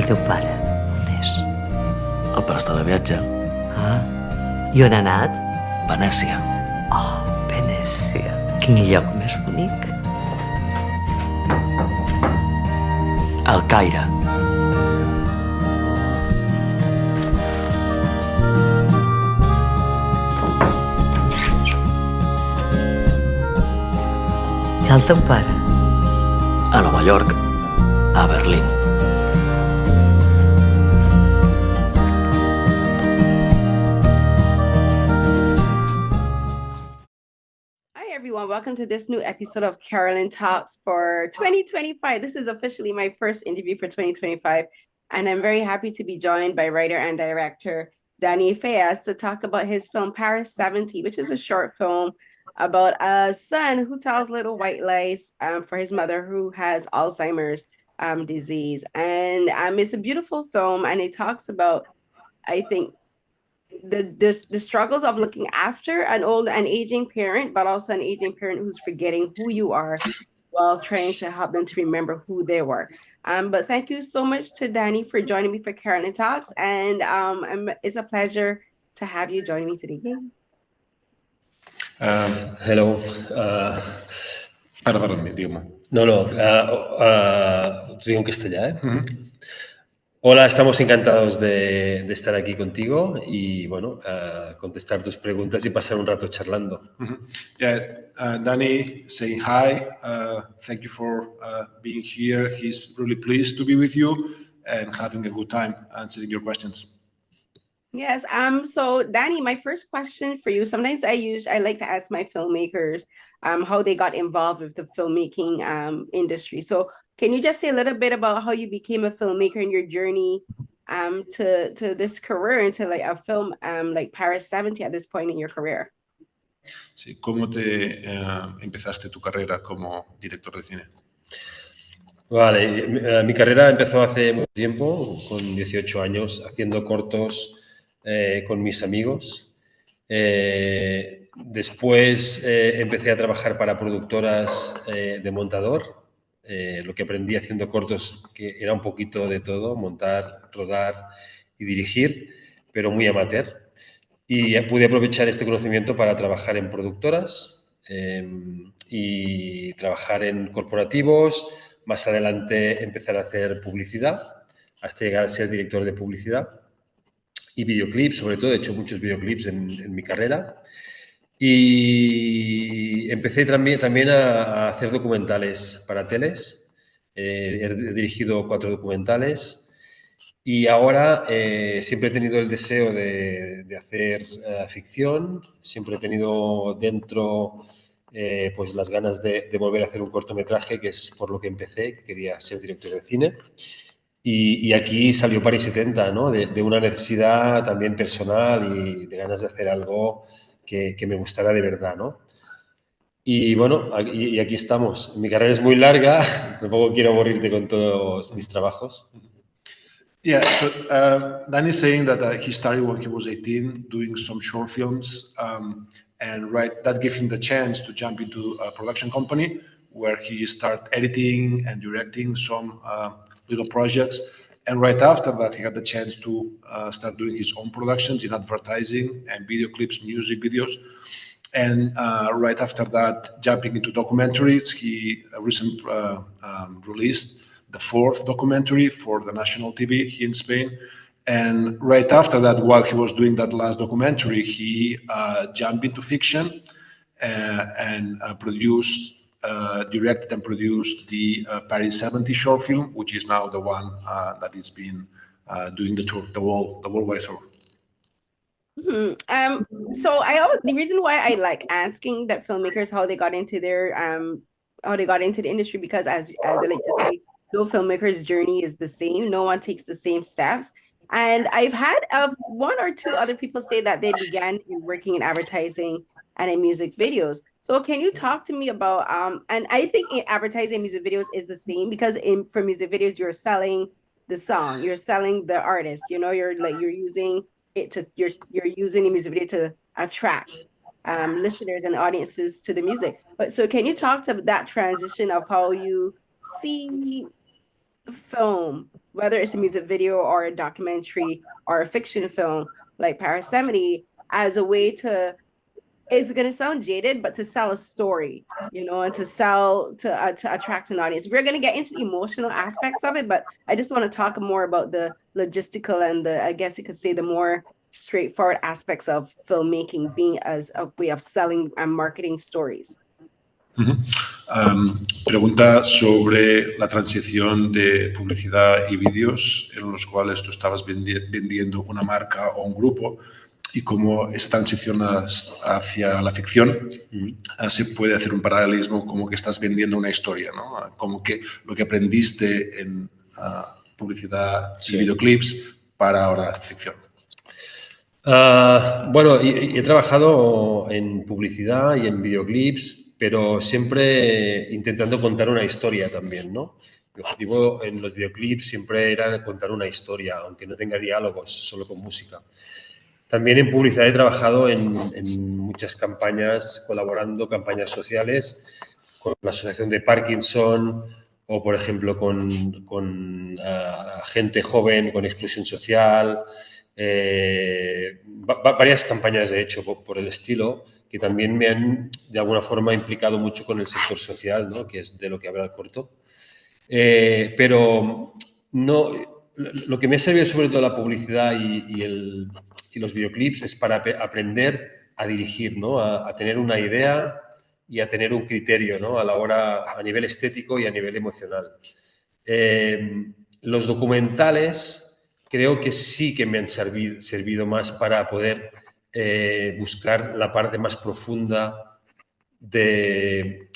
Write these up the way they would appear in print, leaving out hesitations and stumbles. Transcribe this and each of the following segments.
teu pare, on és? El pare està de viatge. Ah, i on ha anat? Venècia. Oh, Venècia. Quin lloc més bonic. El Caire. I el teu pare? A Nova York. A Berlín. Hi everyone, welcome to this new episode of Carolyn Talks for 2025. This is officially my first interview for 2025, and I'm very happy to be joined by writer and director Dani Feixas to talk about his film Paris 70, which is a short film about a son who tells little white lies for his mother who has Alzheimer's disease. And it's a beautiful film, and it talks about, I think, the struggles of looking after an aging parent, but also an aging parent who's forgetting who you are while trying to help them to remember who they were. But thank you so much to Dani for joining me for Carolyn Talks, and it's a pleasure to have you joining me today. Hello. Para, digue'm. No, digo en castellà, ¿eh? Hola, estamos encantados de estar aquí contigo y, bueno, contestar tus preguntas y pasar un rato charlando. Yeah, Dani saying hi. Thank you for being here. He's really pleased to be with you and having a good time answering your questions. Yes. So Dani, my first question for you, sometimes I like to ask my filmmakers how they got involved with the filmmaking industry. So can you just say a little bit about how you became a filmmaker and your journey to this career, into like a film like Paris 70 at this point in your career? Sí, ¿cómo te empezaste tu carrera como director de cine? Vale, mi carrera empezó hace mucho tiempo, con 18 años, haciendo cortos con mis amigos. Después empecé a trabajar para productoras de montador. Lo que aprendí haciendo cortos, que era un poquito de todo, montar, rodar y dirigir, pero muy amateur. Y pude aprovechar este conocimiento para trabajar en productoras y trabajar en corporativos. Más adelante empezar a hacer publicidad, hasta llegar a ser director de publicidad. Y videoclips, sobre todo, he hecho muchos videoclips en mi carrera. Y empecé también a hacer documentales para teles. He dirigido 4 documentales y ahora siempre he tenido el deseo de hacer ficción. Siempre he tenido dentro pues las ganas de volver a hacer un cortometraje, que es por lo que empecé, que quería ser director de cine. Y aquí salió Paris 70, ¿no? De una necesidad también personal y de ganas de hacer algo que me gustara de verdad, ¿no? Y bueno, y aquí estamos. Mi carrera es muy larga, tampoco quiero aburrirte con todos mis trabajos. Yeah, so Dani is saying that he started when he was 18 doing some short films, and that gave him the chance to jump into a production company where he started editing and directing some little projects. And right after that, he had the chance to start doing his own productions in advertising and video clips, music videos. And right after that, jumping into documentaries, he recently released the 4th documentary for the national TV here in Spain. And right after that, while he was doing that last documentary, he jumped into fiction and directed and produced the Paris 70 short film, which is now the one that is been doing the tour, the worldwide tour. So the reason why I like asking that filmmakers how they got into the industry, because as I like to say, no filmmaker's journey is the same. No one takes the same steps. And I've had 1 or 2 other people say that they began working in advertising and in music videos. So can you talk to me about and I think in advertising and music videos is the same, because for music videos you're selling the song, you're selling the artist, you know, you're using it to you're using the music video to attract listeners and audiences to the music. But so can you talk to that transition of how you see film whether it's a music video or a documentary or a fiction film like Parasemity, as a way to, it's going to sound jaded, but to sell a story, you know, and to attract an audience. We're going to get into the emotional aspects of it, but I just want to talk more about the logistical and the, I guess you could say, the more straightforward aspects of filmmaking being as a way of selling and marketing stories. Pregunta sobre la transición de publicidad y vídeos en los cuales tú estabas vendiendo una marca o un grupo y cómo esa transición hacia la ficción se puede hacer un paralelismo como que estás vendiendo una historia, ¿no? Como que lo que aprendiste en publicidad y videoclips para ahora ficción. Bueno, he trabajado en publicidad y en videoclips, pero siempre intentando contar una historia también, ¿no? Mi objetivo en los videoclips siempre era contar una historia, aunque no tenga diálogos, solo con música. También en publicidad he trabajado en muchas campañas, colaborando, campañas sociales, con la Asociación de Parkinson o, por ejemplo, con gente joven con exclusión social. Varias campañas he hecho por el estilo, que también me han, de alguna forma, implicado mucho con el sector social, ¿no? Que es de lo que habla el corto. Pero no, lo que me ha servido sobre todo la publicidad y los videoclips es para aprender a dirigir, ¿no? A tener una idea y a tener un criterio, ¿no? A la hora, a nivel estético y a nivel emocional. Los documentales creo que sí que me han servido más para poder buscar la parte más profunda de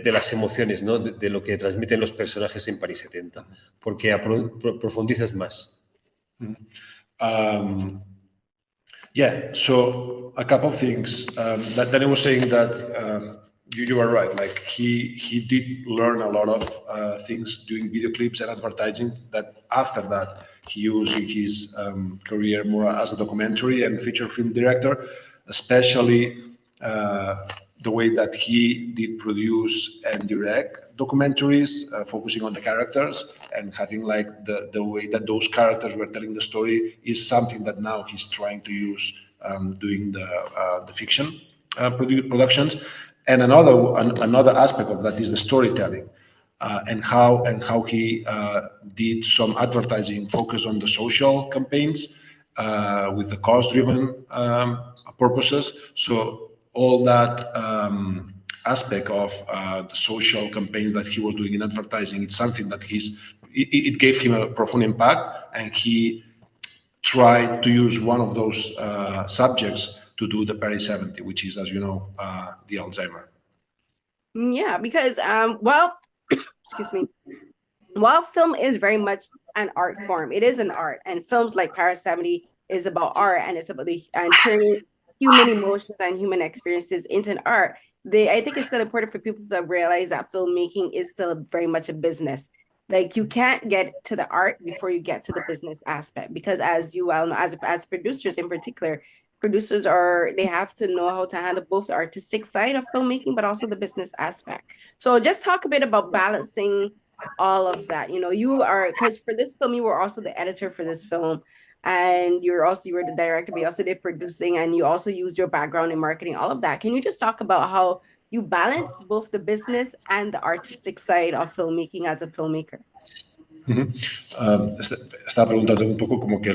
las emociones, ¿no? De lo que transmiten los personajes en París 70, porque profundizas más. Yeah, so a couple of things. That Dani was saying that you are right. Like he did learn a lot of things doing video clips and advertising. That after that he used his career more as a documentary and feature film director, especially the way that he did produce and direct documentaries, focusing on the characters and having like the way that those characters were telling the story is something that now he's trying to use doing the fiction productions. And another aspect of that is the storytelling. And how he did some advertising focus on the social campaigns with the cost-driven purposes. So all that aspect of the social campaigns that he was doing in advertising, it's something that it gave him a profound impact, and he tried to use one of those subjects to do the Paris 70, which is, as you know, the Alzheimer. Yeah, because well, excuse me, while film is very much an art form, it is an art, and films like Paris 70 is about art, and it's about turning human emotions and human experiences into an art. I think it's still important for people to realize that filmmaking is still very much a business. Like, you can't get to the art before you get to the business aspect, because as you well know, as producers in particular, producers they have to know how to handle both the artistic side of filmmaking, but also the business aspect. So just talk a bit about balancing all of that. You know, because for this film, you were also the editor for this film, and you were the director, but you also did producing, and you also used your background in marketing, all of that. Can you just talk about how you balance both the business and the artistic side of filmmaking as a filmmaker? Estaba preguntando un poco como que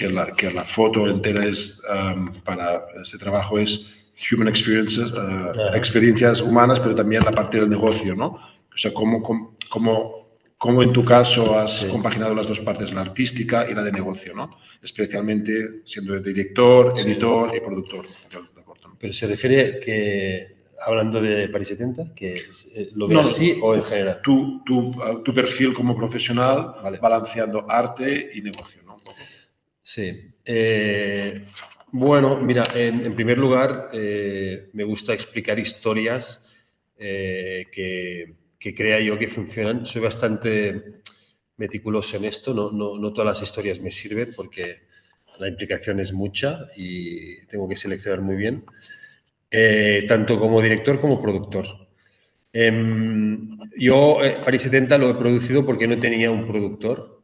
la foto entera es para este trabajo es human experiences, experiencias humanas, pero también la parte del negocio, ¿no? O sea, cómo en tu caso has compaginado las dos partes, la artística y la de negocio, ¿no? Especialmente siendo director, editor y productor. Pero se refiere que, hablando de Paris 70, que lo ve así o en general. Tu perfil como profesional, vale, balanceando arte y negocio, ¿no? Sí. Bueno, mira, en primer lugar, me gusta explicar historias que crea yo que funcionan. Soy bastante meticuloso en esto. No todas las historias me sirven porque la implicación es mucha y tengo que seleccionar muy bien, tanto como director como productor. Yo Paris 70 lo he producido porque no tenía un productor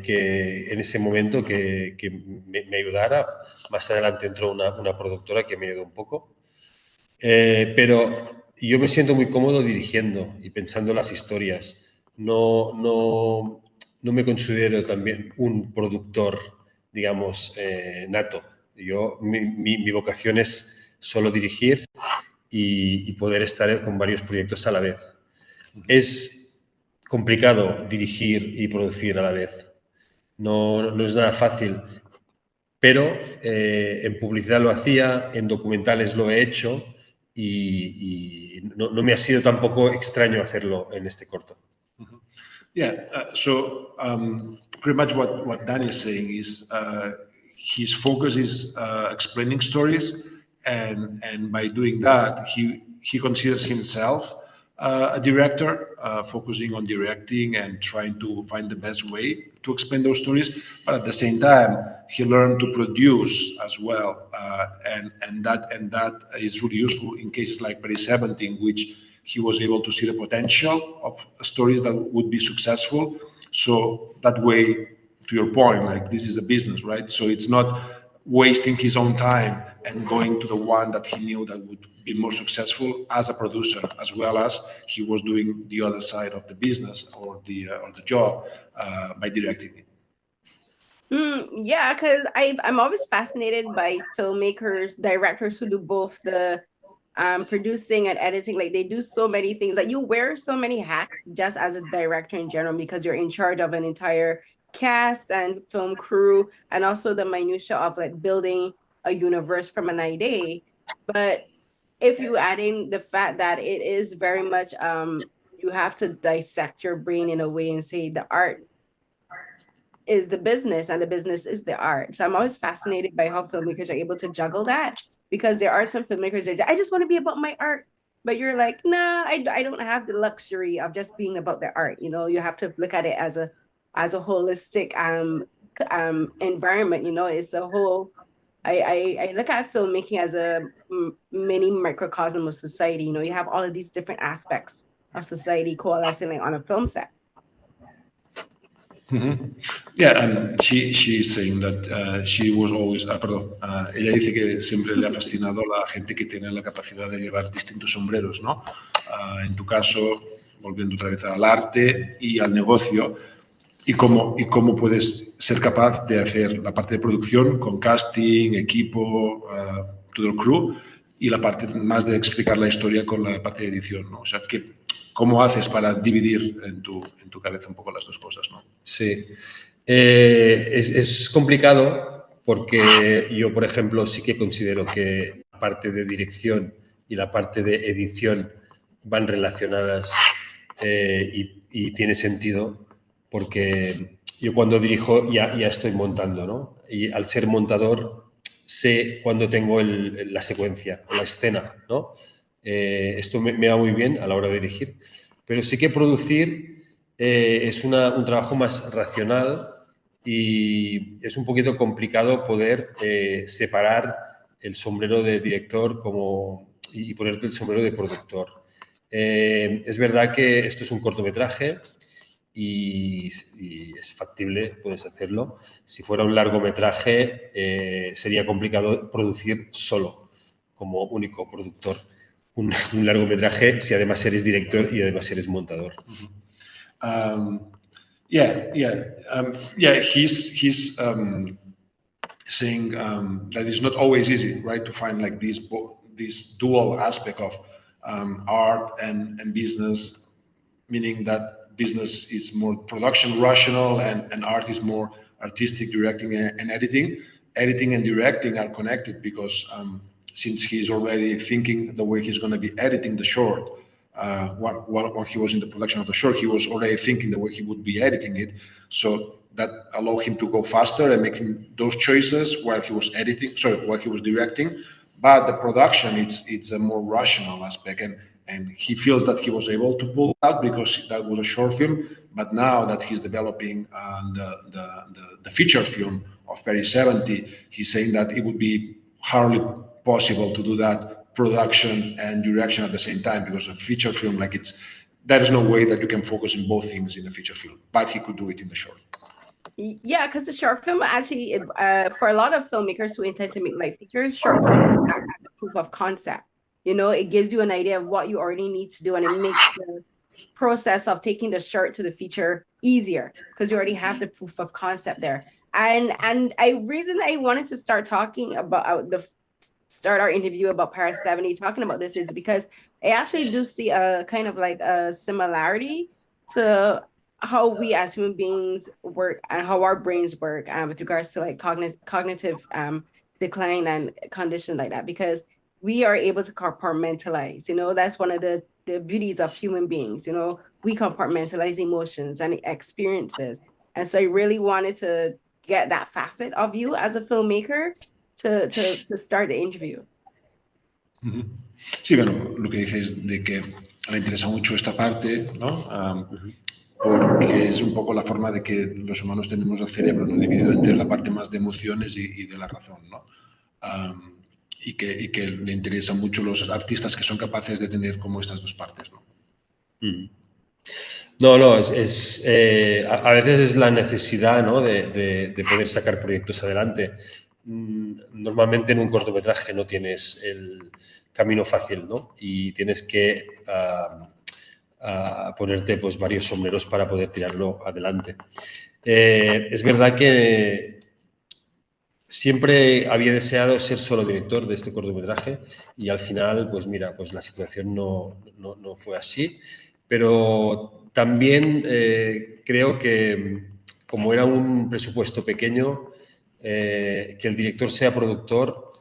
que en ese momento que me ayudara. Más adelante entró una productora que me ayudó un poco. Pero yo me siento muy cómodo dirigiendo y pensando las historias. No me considero también un productor, digamos, nato. Mi vocación es solo dirigir y poder estar con varios proyectos a la vez. Es complicado dirigir y producir a la vez. No es nada fácil, pero en publicidad lo hacía, en documentales lo he hecho y no me ha sido tampoco extraño hacerlo en este corto. Yeah, pretty much what Dani is saying is his focus is explaining stories, and by doing that, he considers himself a director, focusing on directing and trying to find the best way to explain those stories. But at the same time, he learned to produce as well, and that is really useful in cases like Paris 17, which he was able to see the potential of stories that would be successful. So that way, to your point, like this is a business, right? So it's not wasting his own time and going to the one that he knew that would be more successful as a producer, as well as he was doing the other side of the business or the job by directing it. Yeah, because I'm always fascinated by filmmakers, directors who do both the producing and editing. Like they do so many things. Like you wear so many hats just as a director in general, because you're in charge of an entire cast and film crew, and also the minutia of like building a universe from an idea. But if you add in the fact that it is very much you have to dissect your brain in a way and say the art is the business and the business is the art. So I'm always fascinated by how filmmakers are able to juggle that, because there are some filmmakers that I just want to be about my art, but you're like, nah, I don't have the luxury of just being about the art. You know, you have to look at it as a holistic environment. You know, it's a whole. I look at filmmaking as a mini microcosm of society. You know, you have all of these different aspects of society coalescing on a film set. Yeah, and she's saying that she was always, ella dice que siempre le ha fascinado la gente que tiene la capacidad de llevar distintos sombreros, ¿no? En tu caso, volviendo otra vez al arte y al negocio, y cómo puedes ser capaz de hacer la parte de producción con casting, equipo, todo el crew, y la parte más de explicar la historia con la parte de edición, ¿no? O sea, ¿cómo haces para dividir en tu cabeza un poco las dos cosas, ¿no? Sí. Es complicado porque yo, por ejemplo, sí que considero que la parte de dirección y la parte de edición van relacionadas y tiene sentido, porque yo cuando dirijo ya estoy montando, ¿no? Y al ser montador sé cuándo tengo la secuencia o la escena, ¿no? Esto me va muy bien a la hora de dirigir, pero sí que producir es un trabajo más racional y es un poquito complicado poder separar el sombrero de director y ponerte el sombrero de productor. Es verdad que esto es un cortometraje y es factible, puedes hacerlo. Si fuera un largometraje sería complicado producir solo como único productor un largometraje si además eres director y además eres montador. He's saying that it's not always easy, right, to find like this dual aspect of art and business, meaning that business is more production rational and art is more artistic, directing and editing. Editing and directing are connected because since he's already thinking the way he's going to be editing the short, while he was in the production of the short, he was already thinking the way he would be editing it. So that allowed him to go faster and making those choices while he was directing. But the production, it's a more rational aspect, and he feels that he was able to pull out because that was a short film. But now that he's developing the feature film of Paris 70, he's saying that it would be hardly possible to do that production and direction at the same time, because a feature film, there is no way that you can focus in both things in a feature film, but he could do it in the short. Yeah, because the short film actually, for a lot of filmmakers who intend to make like features, short film act as a proof of concept. You know, it gives you an idea of what you already need to do, and it makes the process of taking the short to the feature easier because you already have the proof of concept there. And reason I wanted to start talking about start our interview about Paris 70 talking about this is because I actually do see a kind of like a similarity to how we as human beings work and how our brains work with regards to like cognitive decline and conditions like that, because we are able to compartmentalize. You know, that's one of the beauties of human beings. You know, we compartmentalize emotions and experiences. And so I really wanted to get that facet of you as a filmmaker to start the interview. Sí, bueno, lo que dices de que le interesa mucho esta parte, ¿no? Porque es un poco la forma de que los humanos tenemos el cerebro, ¿no? Dividido entre la parte más de emociones y de la razón, ¿no? Y que le interesan mucho los artistas que son capaces de tener como estas dos partes, ¿no? No, a veces es la necesidad, ¿no? de poder sacar proyectos adelante. Normalmente en un cortometraje no tienes el camino fácil, ¿no? Y tienes que ponerte pues, varios sombreros para poder tirarlo adelante. Es verdad que siempre había deseado ser solo director de este cortometraje y al final, pues mira, pues la situación no fue así, pero también creo que como era un presupuesto pequeño, que el director sea productor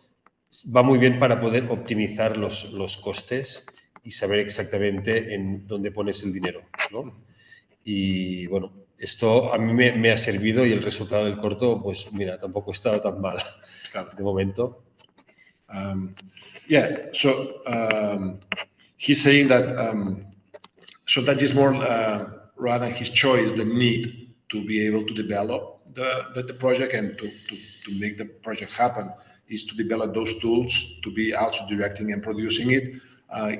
va muy bien para poder optimizar los costes y saber exactamente en dónde pones el dinero, ¿no? Y bueno, esto a mí me ha servido y el resultado del corto, pues mira, tampoco ha estado tan mal de momento. He's saying that so that is more rather his choice, the need to be able to develop the project and to make the project happen is to develop those tools to be also directing and producing it.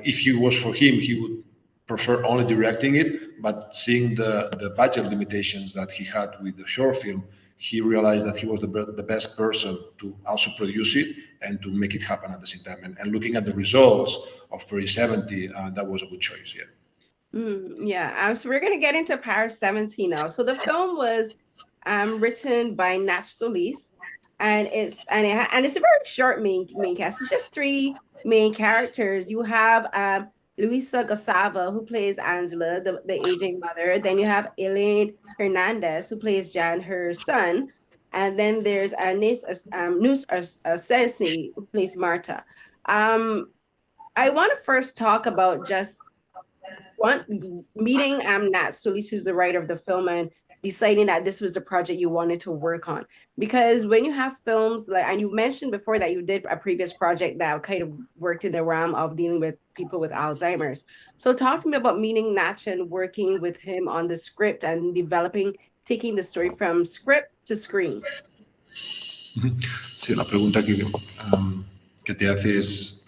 If he was for him, he would prefer only directing it, but seeing the budget limitations that he had with the short film, he realized that he was the best person to also produce it and to make it happen at the same time. And looking at the results of Paris 70, that was a good choice, yeah. So we're going to get into Paris 70 now. So the film was written by Nach Solis, and it's a very short main cast. It's just 3 main characters. You have Luisa Gavasa, who plays Angela, the aging mother. Then you have Alain Hernandez, who plays Jan, her son. And then there's Neus Asensi, who plays Marta. I want to first talk about just meeting Nach Solis, who's the writer of the film, and deciding that this was the project you wanted to work on. Because when you have films like, and you mentioned before that you did a previous project that kind of worked in the realm of dealing with people with Alzheimer's. So talk to me about meeting Nach and working with him on the script and taking the story from script to screen. Sí, la pregunta que te haces,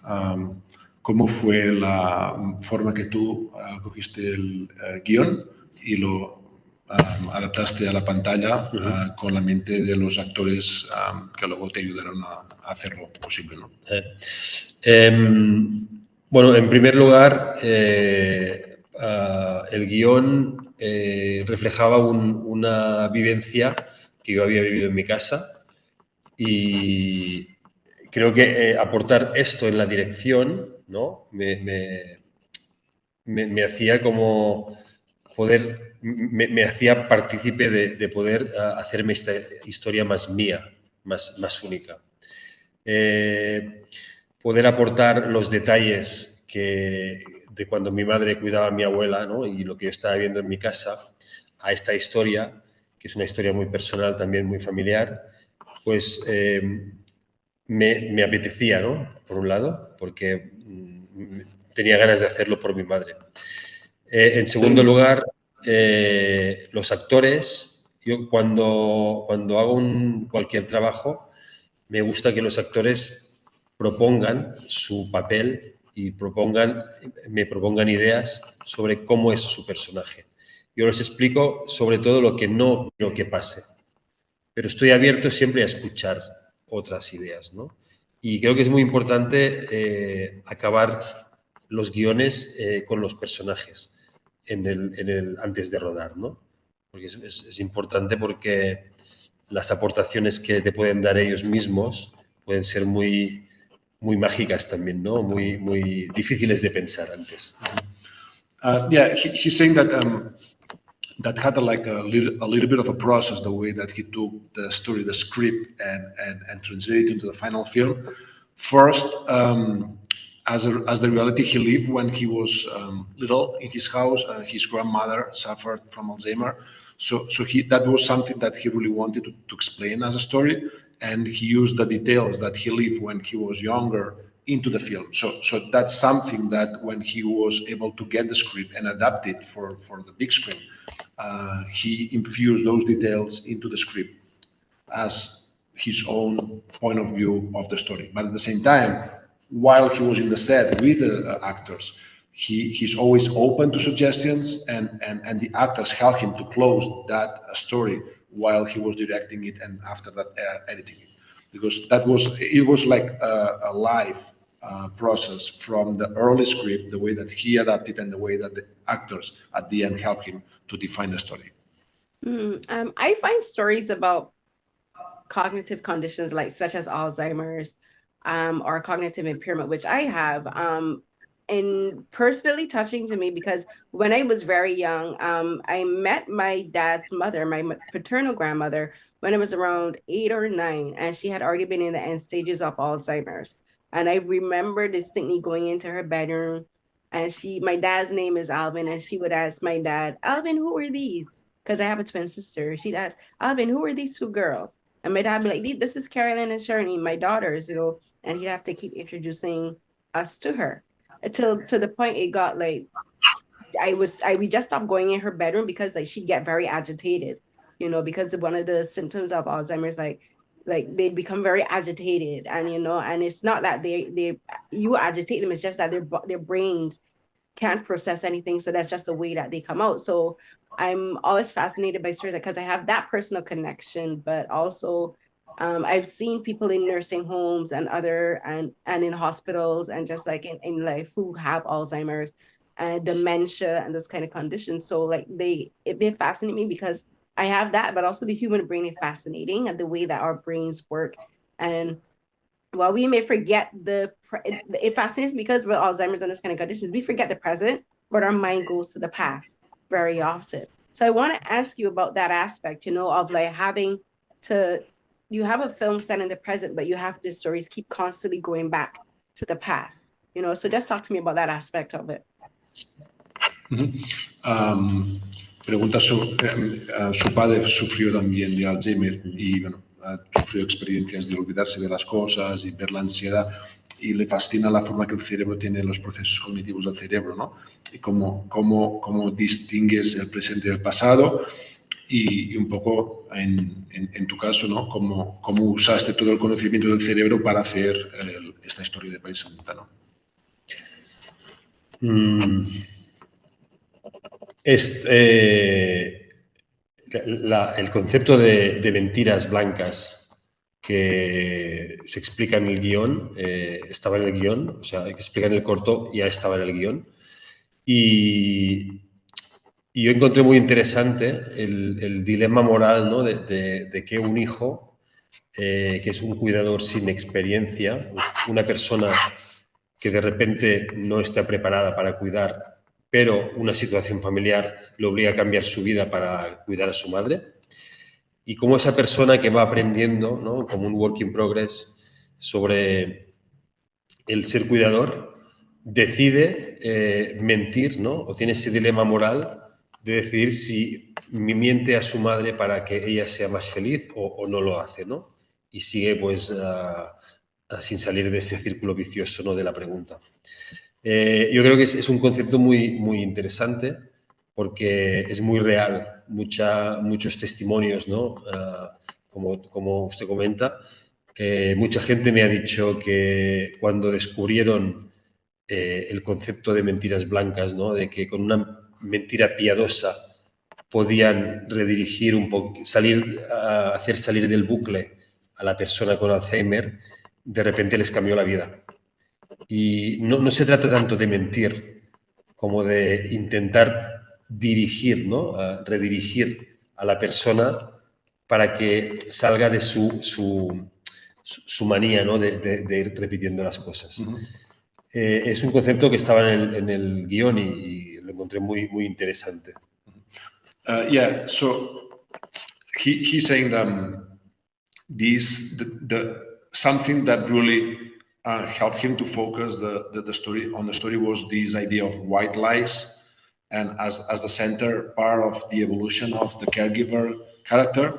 ¿cómo fue la forma que tú cogiste el guión y lo adaptaste a la pantalla con la mente de los actores que luego te ayudaron a hacerlo posible, ¿no? Bueno, en primer lugar, el guión reflejaba una vivencia que yo había vivido en mi casa y creo que aportar esto en la dirección, ¿no? me hacía como poder, me hacía partícipe de poder hacerme esta historia más mía, más única. Poder aportar los detalles de cuando mi madre cuidaba a mi abuela, ¿no? Y lo que yo estaba viendo en mi casa a esta historia, que es una historia muy personal, también muy familiar, pues me apetecía, ¿no? Por un lado, porque tenía ganas de hacerlo por mi madre. En segundo lugar, los actores. Yo cuando hago cualquier trabajo, me gusta que los actores propongan su papel y me propongan ideas sobre cómo es su personaje. Yo les explico sobre todo lo que no quiero que pase, pero estoy abierto siempre a escuchar otras ideas, ¿no? Y creo que es muy importante acabar los guiones con los personajes antes de rodar, ¿no? Porque es importante porque las aportaciones que te pueden dar ellos mismos pueden ser muy, muy mágicas también, ¿no? Muy, muy difíciles de pensar antes. He's saying that that had a little bit of a process, the way that he took the story, the script, and translated it into the final film. First, as the reality he lived when he was little in his house, his grandmother suffered from Alzheimer. So that was something that he really wanted to explain as a story, and he used the details that he lived when he was younger into the film. So that's something that when he was able to get the script and adapt it for the big screen, he infused those details into the script as his own point of view of the story. But at the same time, while he was in the set with the actors, he's always open to suggestions, and the actors help him to close that story while he was directing it and after that editing it, because it was like a live process from the early script, the way that he adapted and the way that the actors at the end help him to define the story. I find stories about cognitive conditions like such as Alzheimer's or cognitive impairment, which I have, and personally touching to me, because when I was very young, I met my dad's mother, my paternal grandmother, when I was around 8 or 9, and she had already been in the end stages of Alzheimer's. And I remember distinctly going into her bedroom, and my dad's name is Alvin, and she would ask my dad, Alvin, who are these? Because I have a twin sister. She'd ask, Alvin, who are these two girls? And my dad would be like, this is Carolyn and Shirley, my daughters, and he'd have to keep introducing us to her until to the point it got like, we just stopped going in her bedroom because like she'd get very agitated, because of one of the symptoms of Alzheimer's, like they'd become very agitated, and and it's not that you agitate them, it's just that their brains can't process anything, so that's just the way that they come out. So I'm always fascinated by stories because I have that personal connection, but also I've seen people in nursing homes and in hospitals and just like in life who have Alzheimer's and dementia and those kind of conditions. So like they fascinate me because I have that, but also the human brain is fascinating and the way that our brains work. And while we may forget it fascinates me because with Alzheimer's and those kind of conditions, we forget the present, but our mind goes to the past very often. So I want to ask you about that aspect, of like having to, you have a film set in the present, but you have these stories keep constantly going back to the past, so just talk to me about that aspect of it. Pregunta, su padre sufrió también de Alzheimer y bueno, sufrió experiencias de olvidarse de las cosas y ver la ansiedad, y le fascina la forma que el cerebro tiene los procesos cognitivos del cerebro, ¿no? Y cómo distingues el presente del pasado, y un poco en tu caso, ¿no? Cómo usaste todo el conocimiento del cerebro para hacer esta historia de País Santa, ¿no? El concepto de mentiras blancas que se explica en el guión, estaba en el guión, o sea, que explica en el corto, ya estaba en el guión. Y yo encontré muy interesante el dilema moral, ¿no? de que un hijo, que es un cuidador sin experiencia, una persona que de repente no está preparada para cuidar, pero una situación familiar le obliga a cambiar su vida para cuidar a su madre. Y cómo esa persona que va aprendiendo, ¿no? Como un work in progress sobre el ser cuidador, decide mentir, ¿no? O tiene ese dilema moral de decidir si miente a su madre para que ella sea más feliz o no lo hace, ¿no? Y sigue pues sin salir de ese círculo vicioso, ¿no? De la pregunta. Yo creo que es un concepto muy, muy interesante porque es muy real. Muchos testimonios, ¿no? Como usted comenta, mucha gente me ha dicho que cuando descubrieron el concepto de mentiras blancas, ¿no? De que con una mentira piadosa podían redirigir un poco, hacer salir del bucle a la persona con Alzheimer, de repente les cambió la vida. Y no se trata tanto de mentir como de intentar dirigir, ¿no? Redirigir a la persona para que salga de su manía, ¿no? de ir repitiendo las cosas. Es un concepto que estaba en el guión y lo encontré muy, muy interesante. Yeah, so he's saying that something that really helped him to focus the story on the story was this idea of white lies, and as the center part of the evolution of the caregiver character,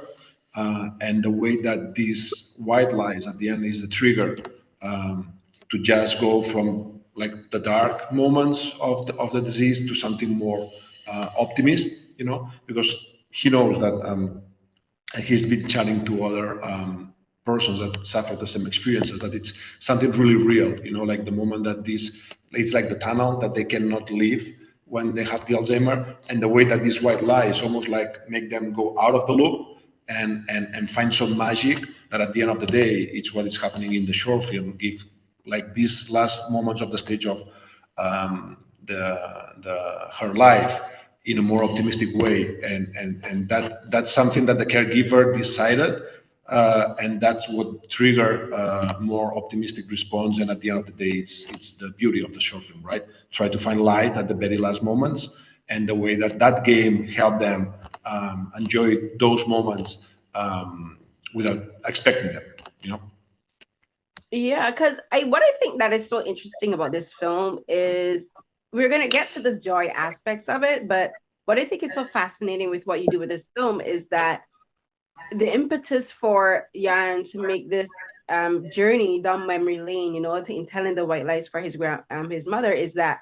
and the way that these white lies at the end is the trigger to just go from like the dark moments of the disease to something more optimist, because he knows that he's been chatting to other persons that suffered the same experiences, that it's something really real, like the moment that it's like the tunnel that they cannot leave when they have the Alzheimer, and the way that these white lies almost like make them go out of the loop and find some magic that at the end of the day, it's what is happening in the short film, give like these last moments of the stage of her life in a more optimistic way, and that's something that the caregiver decided, and that's what triggered more optimistic response. And at the end of the day, it's the beauty of the short film, right? Try to find light at the very last moments, and the way that game helped them enjoy those moments without expecting them. Yeah, because what I think that is so interesting about this film is we're going to get to the joy aspects of it, but what I think is so fascinating with what you do with this film is that the impetus for Jan to make this journey down memory lane, in telling the white lies for his mother, is that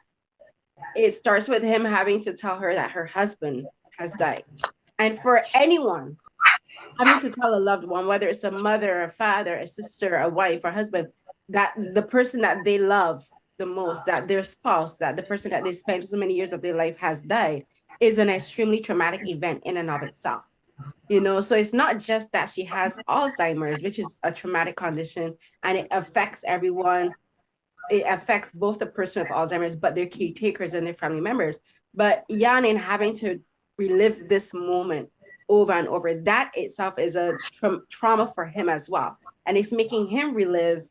it starts with him having to tell her that her husband has died. And for anyone having to tell a loved one, whether it's a mother, a father, a sister, a wife, or husband, that the person that they love the most, that their spouse, that the person that they spent so many years of their life has died, is an extremely traumatic event in and of itself. So it's not just that she has Alzheimer's, which is a traumatic condition, and it affects everyone. It affects both the person with Alzheimer's, but their caretakers and their family members. But Jan, in having to relive this moment over and over, that itself is a trauma for him as well. And it's making him relive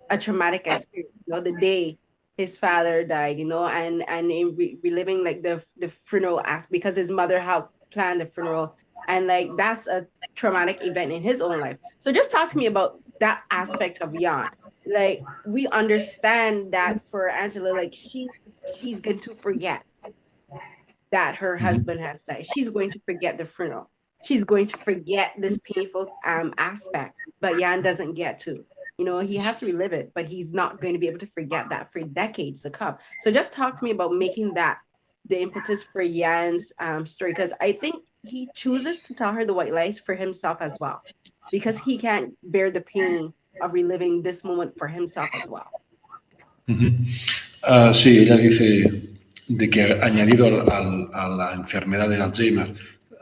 a traumatic experience, the day his father died, and in reliving like the funeral aspect, because his mother helped plan the funeral. And like, that's a traumatic event in his own life. So just talk to me about that aspect of Jan. Like, we understand that for Angela, like she's going to forget that her husband has died. She's going to forget the funeral. She's going to forget this painful aspect, but Jan doesn't get to. He has to relive it, but he's not going to be able to forget that for decades to come. So just talk to me about making that the impetus for Jan's story, because I think he chooses to tell her the white lies for himself as well, because he can't bear the pain of reliving this moment for himself as well. Sí, ella dice de que añadido a la enfermedad de Alzheimer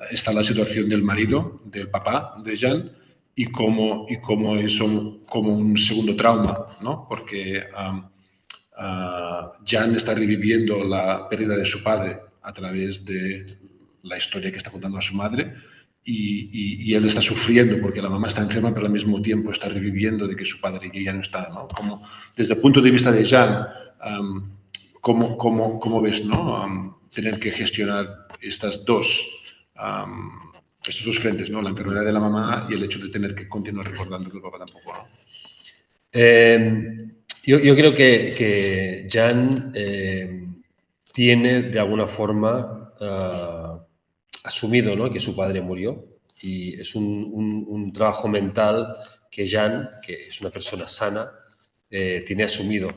está la situación del marido, del papá de Jan, y cómo eso como un segundo trauma, ¿no? Porque Jan está reviviendo la pérdida de su padre a través de la historia que está contando a su madre, y él está sufriendo porque la mamá está enferma, pero al mismo tiempo está reviviendo de que su padre ya no está, ¿no? Como desde el punto de vista de Jan, ¿cómo ves, ¿no? Tener que gestionar estos dos frentes, ¿no? La enfermedad de la mamá y el hecho de tener que continuar recordando que el papá tampoco, ¿no? Yo creo que Jan tiene de alguna forma asumido, ¿no?, que su padre murió, y es un trabajo mental que Jan, que es una persona sana, tiene asumido.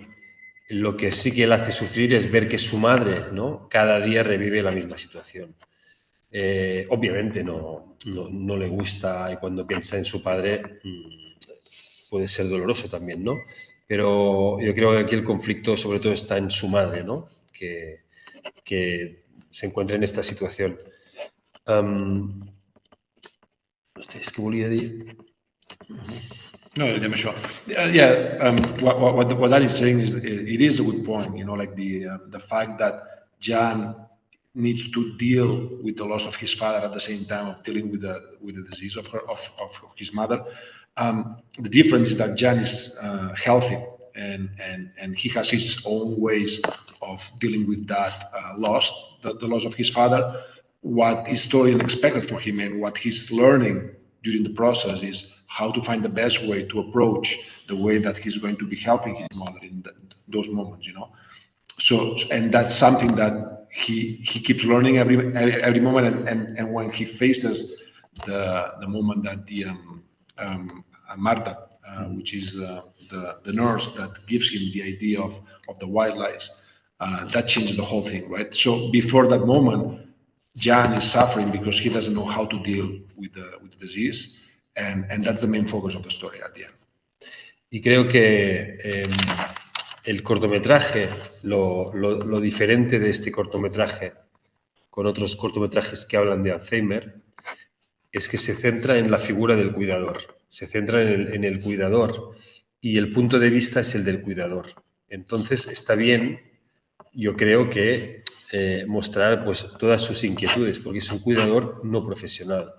Lo que sí que él hace sufrir es ver que su madre, ¿no?, cada día revive la misma situación. Obviamente no le gusta, y cuando piensa en su padre puede ser doloroso también, ¿no? Pero yo creo que aquí el conflicto sobre todo está en su madre, ¿no?, que se encuentra en esta situación. Hosti, és que volia dir... No, yeah, sure. What that is saying is it is a good point. You know, like the fact that Jan needs to deal with the loss of his father at the same time of dealing with the disease of his mother. The difference is that Jan is healthy and he has his own ways of dealing with that loss, the loss of his father. What is totally unexpected for him and what he's learning during the process is how to find the best way to approach the way that he's going to be helping his mother in those moments, you know. So, and that's something that he keeps learning every moment, and when he faces the moment that the Marta, which is the nurse that gives him the idea of the white lies, that changes the whole thing, right? So before that moment, Jan is suffering because he doesn't know how to deal with the disease, and that's the main focus of the story at the end. Y creo que el cortometraje, lo diferente de este cortometraje con otros cortometrajes que hablan de Alzheimer, es que se centra en la figura del cuidador, se centra en el cuidador y el punto de vista es el del cuidador. Entonces está bien, yo creo que mostrar pues todas sus inquietudes, porque es un cuidador no profesional,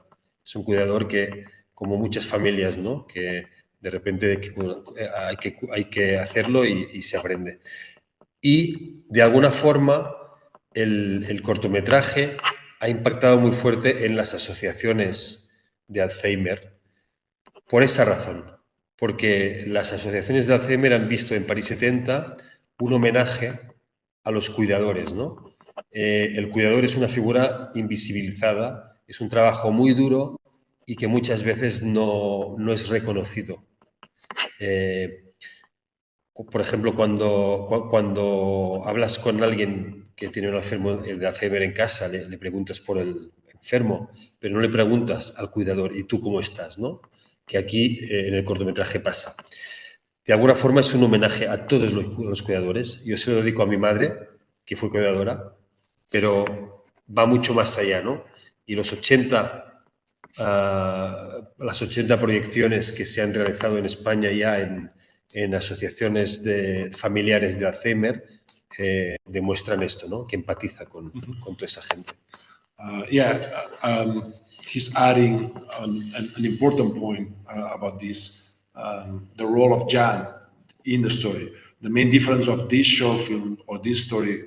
es un cuidador que, como muchas familias, ¿no? Que de repente hay que hacerlo y se aprende. Y de alguna forma el cortometraje ha impactado muy fuerte en las asociaciones de Alzheimer por esa razón, porque las asociaciones de Alzheimer han visto en París 70 un homenaje a los cuidadores, ¿no? El cuidador es una figura invisibilizada, es un trabajo muy duro y que muchas veces no es reconocido. Por ejemplo, cuando hablas con alguien que tiene un enfermo de Alzheimer en casa, le preguntas por el enfermo, pero no le preguntas al cuidador, ¿y tú cómo estás? ¿No? Que aquí en el cortometraje pasa. De alguna forma es un homenaje a todos los cuidadores. Yo se lo dedico a mi madre, que fue cuidadora, pero va mucho más allá, ¿no? Y las 80 proyecciones que se han realizado en España ya en asociaciones de familiares de Alzheimer demuestran esto, ¿no? Que empatiza con toda esa gente. He's adding an important point about this, the role of Jan in the story. The main difference of this short film or this story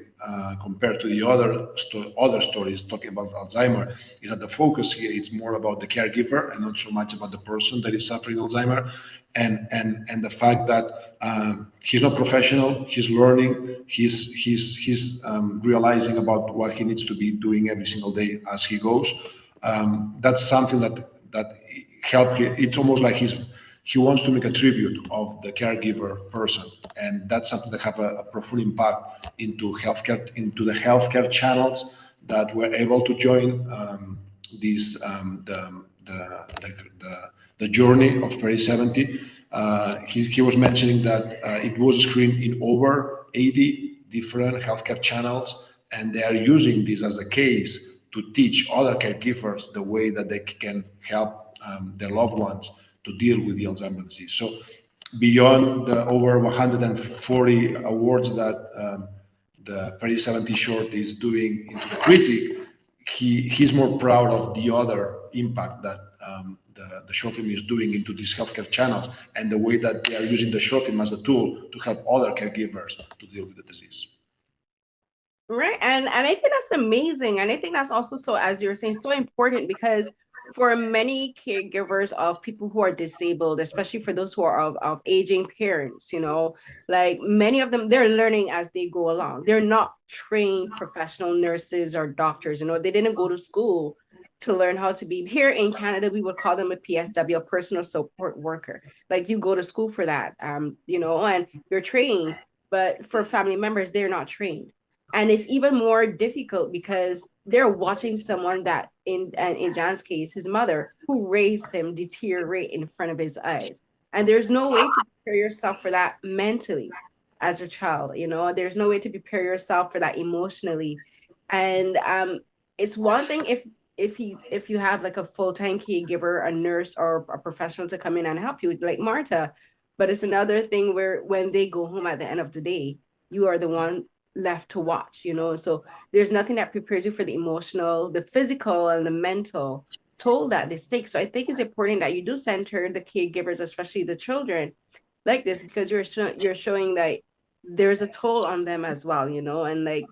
compared to the other stories talking about Alzheimer is that the focus here is more about the caregiver and not so much about the person that is suffering Alzheimer, and the fact that he's not professional, he's learning, he's realizing about what he needs to be doing every single day as he goes. That's something that helped him. It's almost like he wants to make a tribute of the caregiver person, and that's something that have a profound impact into the healthcare channels that were able to join the journey of Paris 70. He was mentioning that it was screened in over 80 different healthcare channels, and they are using this as a case to teach other caregivers the way that they can help their loved ones to deal with the Alzheimer's disease. So beyond the over 140 awards that the Paris 70 short is doing into the Critic, he's more proud of the other impact that the short film is doing into these healthcare channels and the way that they are using the short film as a tool to help other caregivers to deal with the disease. Right. And I think that's amazing. And I think that's also, so as you were saying, so important, because for many caregivers of people who are disabled, especially for those who are of aging parents, you know, like many of them, they're learning as they go along. They're not trained professional nurses or doctors, you know, they didn't go to school to learn how to be. Here in Canada, we would call them a PSW, a personal support worker. Like you go to school for that, you know, and you're trained, but for family members, they're not trained. And it's even more difficult because they're watching someone that, in Jan's case, his mother, who raised him, deteriorate in front of his eyes. And there's no way to prepare yourself for that mentally as a child, you know, there's no way to prepare yourself for that emotionally. And it's one thing if if you have like a full-time caregiver, a nurse, or a professional to come in and help you, like Marta. But it's another thing where when they go home at the end of the day, you are the one left to watch, you know. So there's nothing that prepares you for the emotional, the physical, and the mental toll that this takes. So I think it's important that you do center the caregivers, especially the children, like this, because you're showing that there's a toll on them as well, you know, and like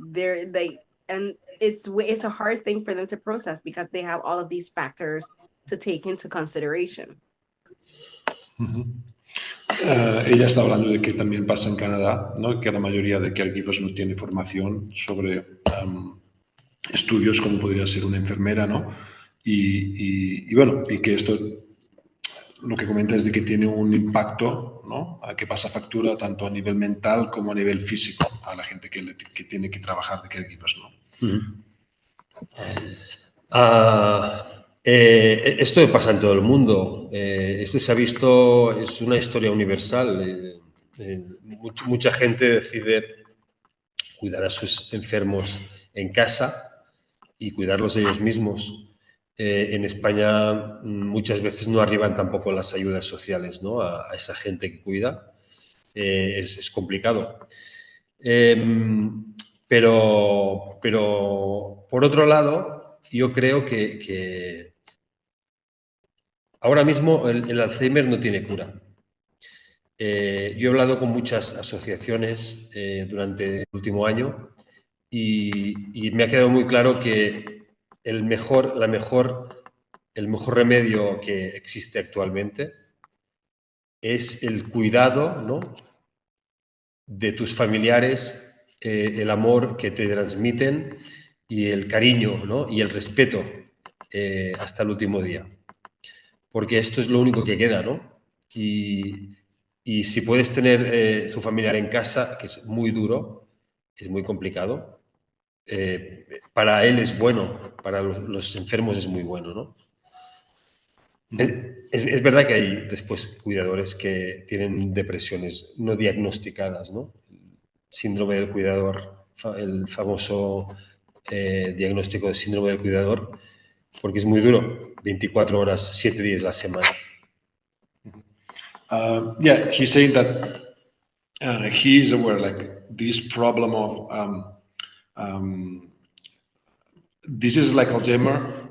and it's a hard thing for them to process because they have all of these factors to take into consideration. Ella está hablando de que también pasa en Canadá, ¿no? Que la mayoría de caregivers no tiene formación sobre estudios como podría ser una enfermera, ¿no? Y bueno, y que esto lo que comenta es de que tiene un impacto, ¿no? Que pasa factura tanto a nivel mental como a nivel físico a la gente que tiene que trabajar de caregivers, ¿no? Esto pasa en todo el mundo. Esto se ha visto, es una historia universal. Mucha gente decide cuidar a sus enfermos en casa y cuidarlos ellos mismos. En España muchas veces no arriban tampoco las ayudas sociales, ¿no? a esa gente que cuida. Es complicado. Pero por otro lado, yo creo que ahora mismo el Alzheimer no tiene cura. Yo he hablado con muchas asociaciones durante el último año y me ha quedado muy claro que el mejor remedio que existe actualmente es el cuidado, ¿no?, de tus familiares, el amor que te transmiten y el cariño, ¿no?, y el respeto hasta el último día. Porque esto es lo único que queda, ¿no? Y si puedes tener tu familiar en casa, que es muy duro, es muy complicado, para él es bueno, para los enfermos es muy bueno, ¿no? Es verdad que hay después cuidadores que tienen depresiones no diagnosticadas, ¿no? Síndrome del cuidador, el famoso diagnóstico de síndrome del cuidador, porque es muy duro, 24 horas, 7 días a la semana. Yeah, he's saying that he is aware, like, this problem of diseases like Alzheimer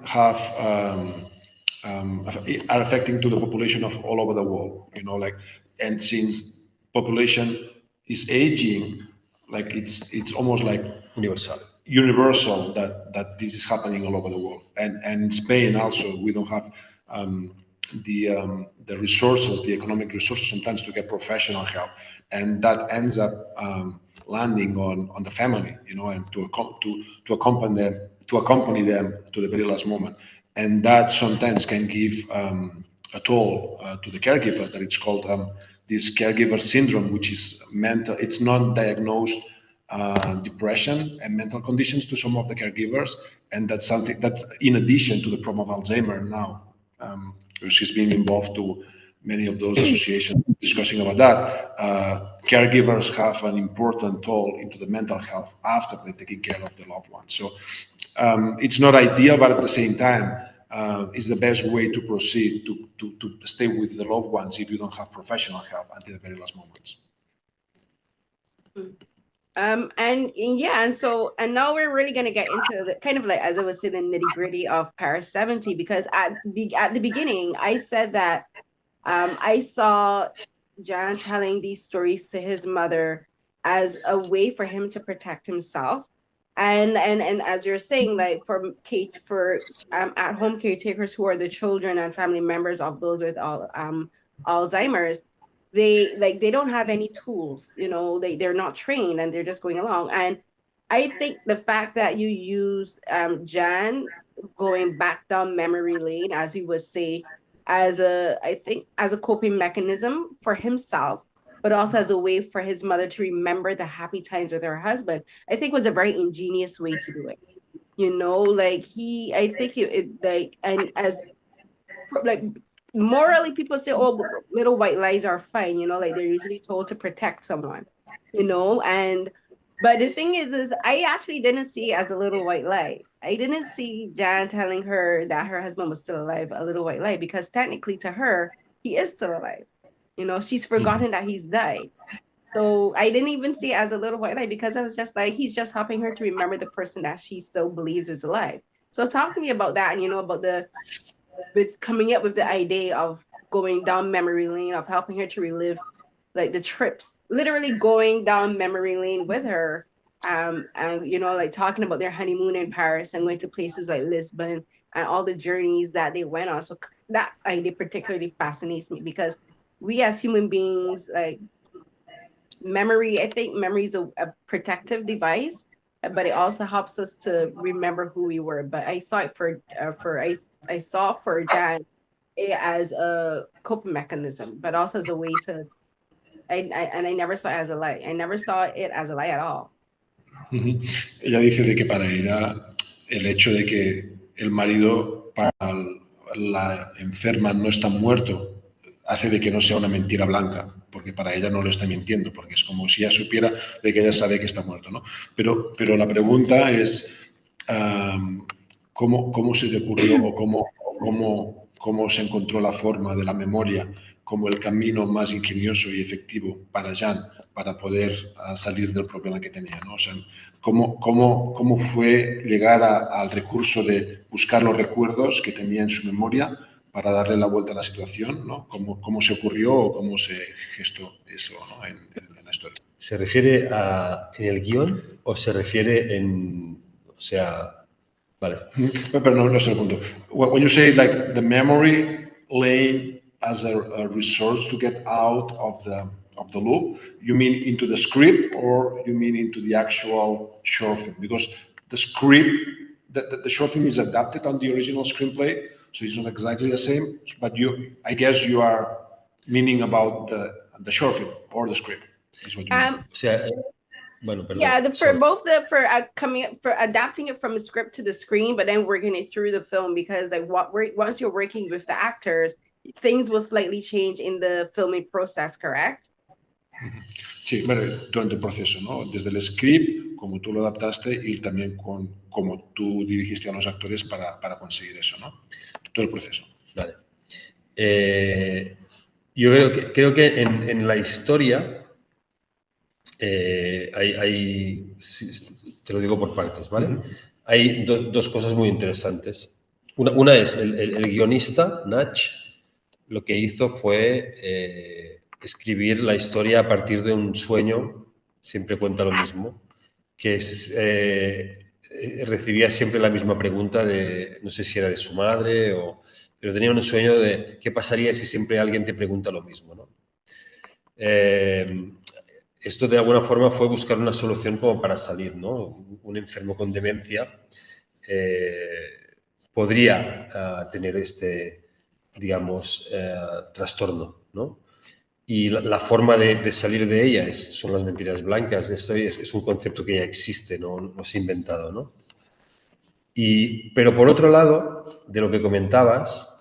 are affecting to the population of all over the world, you know, like, and since population is aging, like it's almost like universal that this is happening all over the world. And in Spain also, we don't have the resources, the economic resources sometimes to get professional help, and that ends up landing on the family, you know, and to accompany them to the very last moment, and that sometimes can give a toll to the caregivers. That it's called this caregiver syndrome, which is mental. It's non-diagnosed depression and mental conditions to some of the caregivers, and that's something that's in addition to the problem of Alzheimer now. She's been involved to many of those associations discussing about that. Caregivers have an important toll into the mental health after they're taking care of their loved ones. So it's not ideal, but at the same time, it's the best way to proceed to stay with the loved ones if you don't have professional help until the very last moments. And now we're really going to get into the kind of, like, as I was saying, the nitty-gritty of Paris 70, because at the beginning I said that I saw Jan telling these stories to his mother as a way for him to protect himself, and as you're saying, like, for at-home caretakers who are the children and family members of those with Alzheimer's, they don't have any tools, you know, they're not trained and they're just going along. And I think the fact that you use Jan going back down memory lane, as you would say, as a coping mechanism for himself, but also as a way for his mother to remember the happy times with her husband, I think was a very ingenious way to do it. You know, like, morally, people say, oh, little white lies are fine, you know, like, they're usually told to protect someone, you know. But the thing is I actually didn't see it as a little white lie. I didn't see Jan telling her that her husband was still alive, a little white lie, because technically to her, he is still alive. You know, she's forgotten that he's died. So I didn't even see it as a little white lie because I was just like, he's just helping her to remember the person that she still believes is alive. So talk to me about that and, you know, about with coming up with the idea of going down memory lane, of helping her to relive like the trips, literally going down memory lane with her. And you know, like talking about their honeymoon in Paris and going to places like Lisbon and all the journeys that they went on. So that idea particularly fascinates me because we as human beings, like memory, I think memory is a protective device, but it also helps us to remember who we were. But I saw it I saw for Jan it as a coping mechanism, but also as a way to I never saw it as a lie. I never saw it as a lie at all. Ella dice de que para ella el hecho de que el marido para la enferma no está muerto hace de que no sea una mentira blanca, porque para ella no lo está mintiendo, porque es como si ella supiera de que ella sabe que está muerto, ¿no? Pero la pregunta es ¿cómo se te ocurrió o cómo se encontró la forma de la memoria como el camino más ingenioso y efectivo para Jan para poder salir del problema que tenía, ¿no? O sea, ¿cómo fue llegar al recurso de buscar los recuerdos que tenía en su memoria para darle la vuelta a la situación, ¿no? ¿Cómo se ocurrió o cómo se gestó eso, ¿no? en la historia? ¿Se refiere en el guión o se refiere o sea, vale? Pero no es el punto. When you say like the memory lane as a resource to get out of the loop, you mean into the script or you mean into the actual short film? Because the script, the short film is adapted on the original screenplay, so it's not exactly the same. But I guess you are meaning about the short film or the script. Is what you mean. O sea, bueno, perdón. Yeah, for adapting it from a script to the screen, but then working it through the film because like once you're working with the actors, things will slightly change in the filming process, correct? Sí, bueno, durante el proceso, ¿no? Desde el script, como tú lo adaptaste y también como tú dirigiste a los actores para conseguir eso, ¿no? Todo el proceso. Vale. Yo creo que en la historia hay, te lo digo por partes, ¿vale? Hay dos cosas muy interesantes. Una es el guionista, Nach, lo que hizo fue escribir la historia a partir de un sueño, siempre cuenta lo mismo, que recibía siempre la misma pregunta no sé si era de su madre pero tenía un sueño de qué pasaría si siempre alguien te pregunta lo mismo, ¿no? Esto de alguna forma fue buscar una solución como para salir, ¿no? Un enfermo con demencia podría tener digamos, trastorno, ¿no? Y la forma de salir de ella son las mentiras blancas. Esto es un concepto que ya existe, no se ha inventado, ¿no? Pero por otro lado, de lo que comentabas,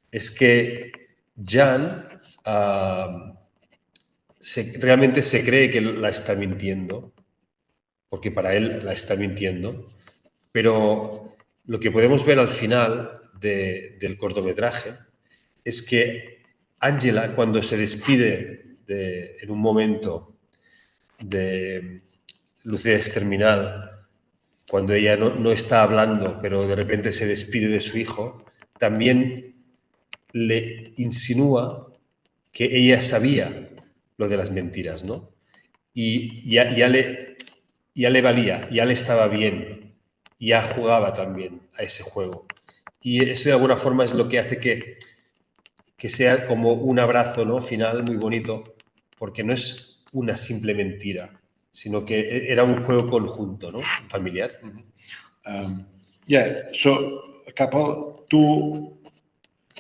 es que Jan realmente se cree que la está mintiendo, porque para él la está mintiendo, pero lo que podemos ver al final del cortometraje es que Angela, cuando se despide en un momento de lucidez terminal, cuando ella no está hablando, pero de repente se despide de su hijo, también le insinúa que ella sabía lo de las mentiras, ¿no? Y ya le valía, ya le estaba bien, ya jugaba también a ese juego. Y eso de alguna forma es lo que hace que sea como un abrazo, ¿no? Final muy bonito, porque no es una simple mentira, sino que era un juego conjunto, ¿no? Familiar. Yeah, so a couple,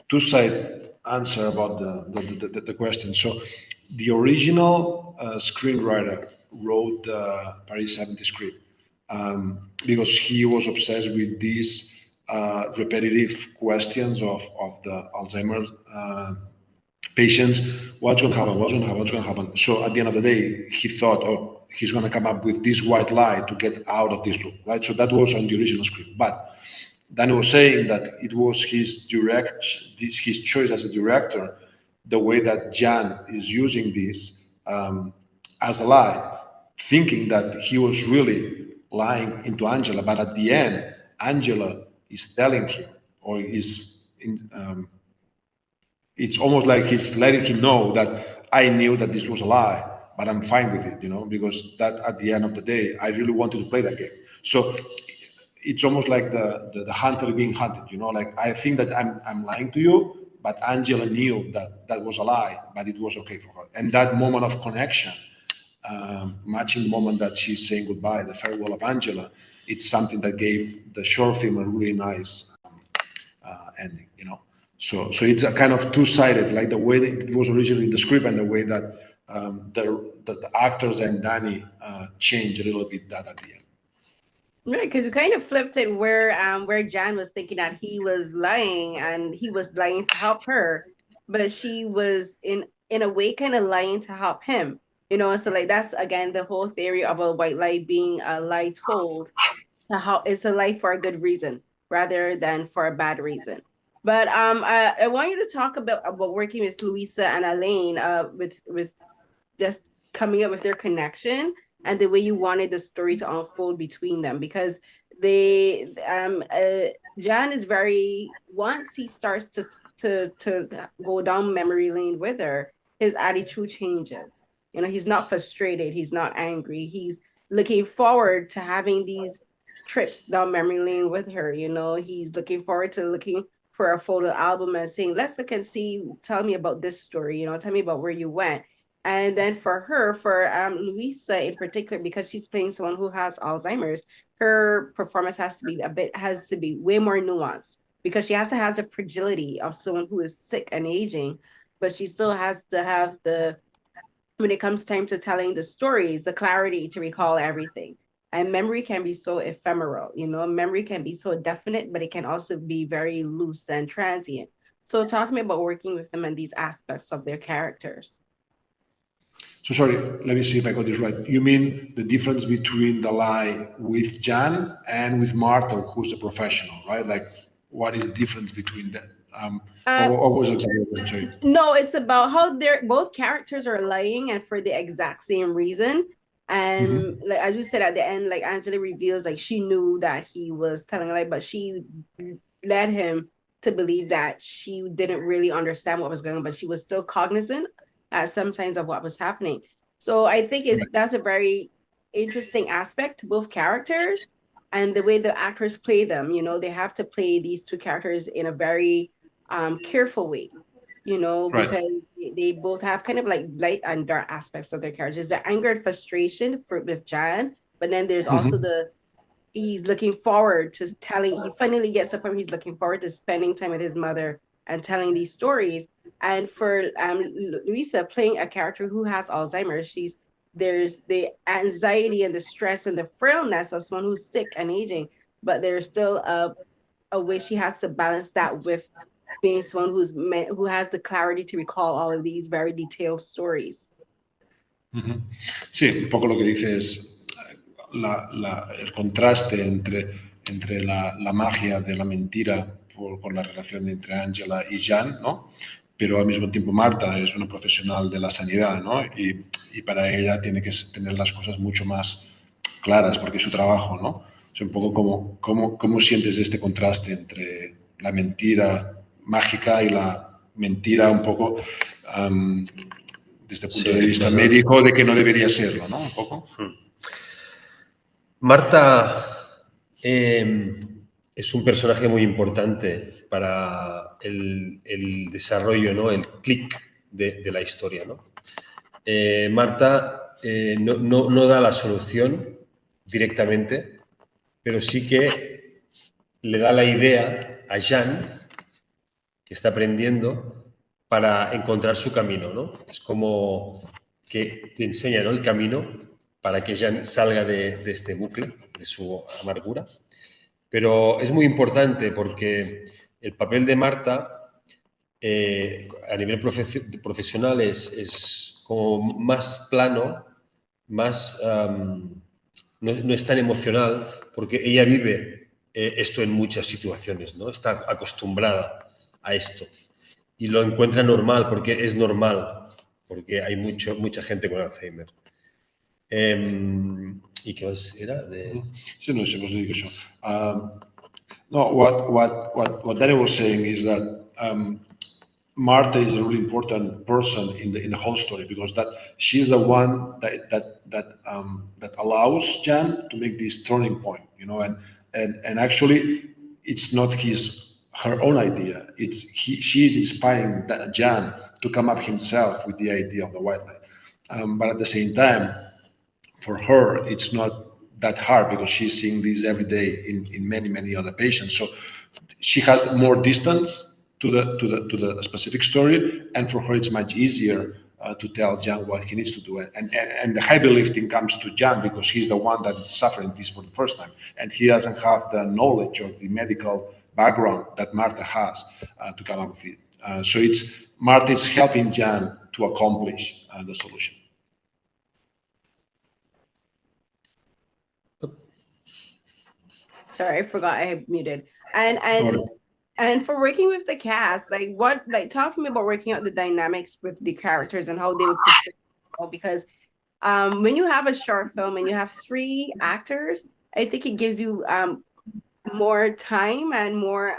two-side answer about the question. So the original screenwriter wrote the Paris 70 script because he was obsessed with these repetitive questions of the Alzheimer patients. What's going to happen? What's going to happen? What's going to happen? So at the end of the day, he thought, oh, he's going to come up with this white lie to get out of this loop, right? So that was on the original script. But Dani was saying that it was his choice as a director, the way that Jan is using this as a lie, thinking that he was really lying into Angela, but at the end, Angela is telling him, or it's almost like he's letting him know that I knew that this was a lie, but I'm fine with it, because that at the end of the day, I really wanted to play that game. So it's almost like the hunter being hunted, like I think that I'm lying to you, but Angela knew that was a lie, but it was okay for her. And that moment of connection, matching the moment that she's saying goodbye, the farewell of Angela, it's something that gave the short film a really nice ending, So it's a kind of two-sided, like the way that it was originally in the script and the way that the actors and Dani changed a little bit that at the end. Right, because you kind of flipped it where Jan was thinking that he was lying and he was lying to help her, but she was in a way kind of lying to help him, So like that's again the whole theory of a white lie being a lie told to help. It's a lie for a good reason rather than for a bad reason. But I want you to talk about working with Luisa and Alain, with just coming up with their connection and the way you wanted the story to unfold between them, because Jan is once he starts to go down memory lane with her, his attitude changes. He's not frustrated, he's not angry, he's looking forward to having these trips down memory lane with her. He's looking forward to looking for a photo album and saying, let's look and see, tell me about this story, tell me about where you went. And then for Luisa in particular, because she's playing someone who has Alzheimer's, her performance has to be way more nuanced, because she has to have the fragility of someone who is sick and aging, but she still has to have when it comes time to telling the stories, the clarity to recall everything. And memory can be so ephemeral, memory can be so definite, but it can also be very loose and transient. So talk to me about working with them and these aspects of their characters. So sorry, let me see if I got this right. You mean the difference between the lie with Jan and with Marta, who's a professional, right? Like, what is the difference between that? Or was it sorry? No, it's about how both characters are lying and for the exact same reason. And like as you said at the end, like Angela reveals, like she knew that he was telling a lie, but she led him to believe that she didn't really understand what was going on, but she was still cognizant at some times of what was happening. So I think that's a very interesting aspect to both characters and the way the actors play them. They have to play these two characters in a very careful way, because they both have kind of like light and dark aspects of their characters. The anger and frustration with Jan, but then there's also he's looking forward to he finally gets to the point where he's looking forward to spending time with his mother and telling these stories. And for Luisa, playing a character who has Alzheimer's, there's the anxiety and the stress and the frailness of someone who's sick and aging, but there's still a way she has to balance that with being someone who has the clarity to recall all of these very detailed stories. Sí, un poco lo que dices, el contraste entre la magia de la mentira con la relación entre Angela y Jan, ¿no? Pero al mismo tiempo Marta es una profesional de la sanidad, ¿no? Y para ella tiene que tener las cosas mucho más claras porque es su trabajo, ¿no? Es un poco cómo sientes este contraste entre la mentira mágica y la mentira un poco desde el punto de vista médico de que no debería serlo, ¿no? Un poco. Marta es un personaje muy importante para el desarrollo, ¿no? El clic de la historia, ¿no? Marta no da la solución directamente, pero sí que le da la idea a Jan, que está aprendiendo, para encontrar su camino, ¿no? Es como que te enseña, ¿no?, el camino para que Jan salga de este bucle, de su amargura. Pero es muy importante porque el papel de Marta a nivel profesional es como más plano más no es tan emocional porque ella vive esto en muchas situaciones, ¿no? Está acostumbrada a esto y lo encuentra normal porque es normal, porque hay mucha gente con Alzheimer. ¿Y qué más era? Sí, no, pues digo eso. No, what Dani was saying is that Marta is a really important person in the whole story because that she's the one that allows Jan to make this turning point, you know, and actually it's not her own idea. She's inspiring Jan to come up himself with the idea of the white light. But at the same time, for her, it's not that hard because she's seeing this every day in many other patients. So she has more distance to the specific story, and for her, it's much easier to tell Jan what he needs to do. And the heavy lifting comes to Jan because he's the one that is suffering this for the first time, and he doesn't have the knowledge or the medical background that Marta has to come up with it. So Marta is helping Jan to accomplish the solution. Sorry, I forgot I muted. And for working with the cast, talk to me about working out the dynamics with the characters and how they would portray, because when you have a short film and you have 3 actors, I think it gives you more time and more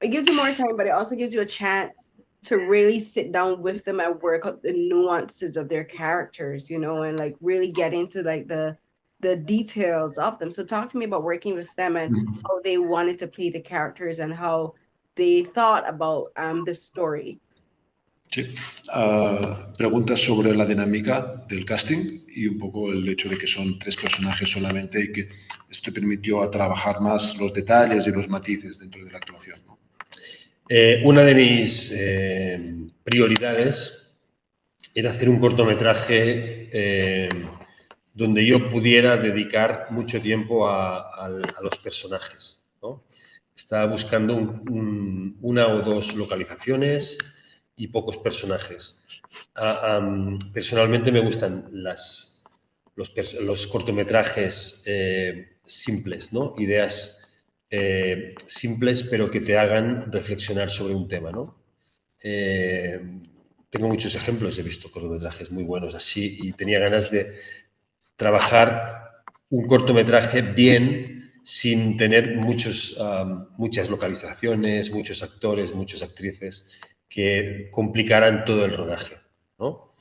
it gives you more time, but it also gives you a chance to really sit down with them and work out the nuances of their characters, you know, and like really get into like the details of them. So talk to me about working with them and how they wanted to play the characters and how they thought about the story. Sí. Preguntas sobre la dinámica del casting y un poco el hecho de que son 3 personajes solamente y que esto te permitió trabajar más los detalles y los matices dentro de la actuación, ¿no? Una de mis prioridades era hacer un cortometraje donde yo pudiera dedicar mucho tiempo a los personajes, ¿no? Estaba buscando una o 2 localizaciones y pocos personajes. Personalmente me gustan los cortometrajes simples, ¿no? Ideas simples pero que te hagan reflexionar sobre un tema, ¿no? Tengo muchos ejemplos, he visto cortometrajes muy buenos así y tenía ganas de trabajar un cortometraje bien sin tener muchas localizaciones, muchos actores, muchas actrices que complicaran todo el rodaje, ¿no?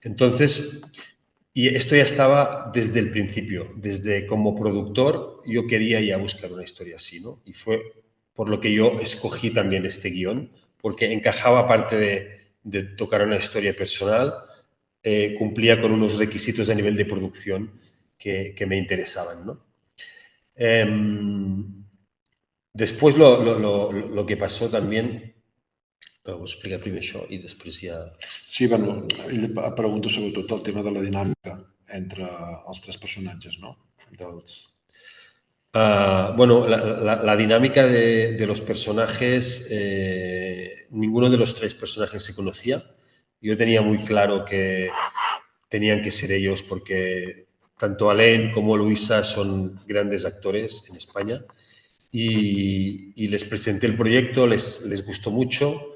Entonces, y esto ya estaba desde el principio, desde como productor yo quería ya buscar una historia así, ¿no? Y fue por lo que yo escogí también este guión, porque encajaba parte de tocar una historia personal, cumplía con unos requisitos a nivel de producción que me interesaban, ¿no? Después lo que pasó también, ho explicat primer això i després ja... Sí, bueno, ell pregunta sobretot el tema de la dinàmica entre els 3 personatges, no? Bueno, la dinámica de los personajes, ninguno de los 3 personajes se conocía. Yo tenía muy claro que tenían que ser ellos porque tanto Alain como Luisa son grandes actores en España y les presenté el proyecto, les gustó mucho,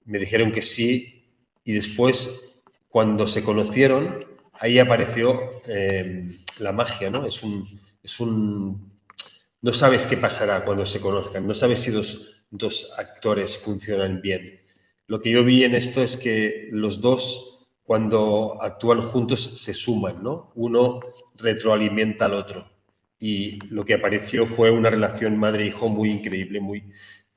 me dijeron que sí y después, cuando se conocieron, ahí apareció la magia, ¿no? No sabes qué pasará cuando se conozcan, no sabes si dos actores funcionan bien. Lo que yo vi en esto es que los dos, cuando actúan juntos, se suman, ¿no? Uno retroalimenta al otro. Y lo que apareció fue una relación madre-hijo muy increíble,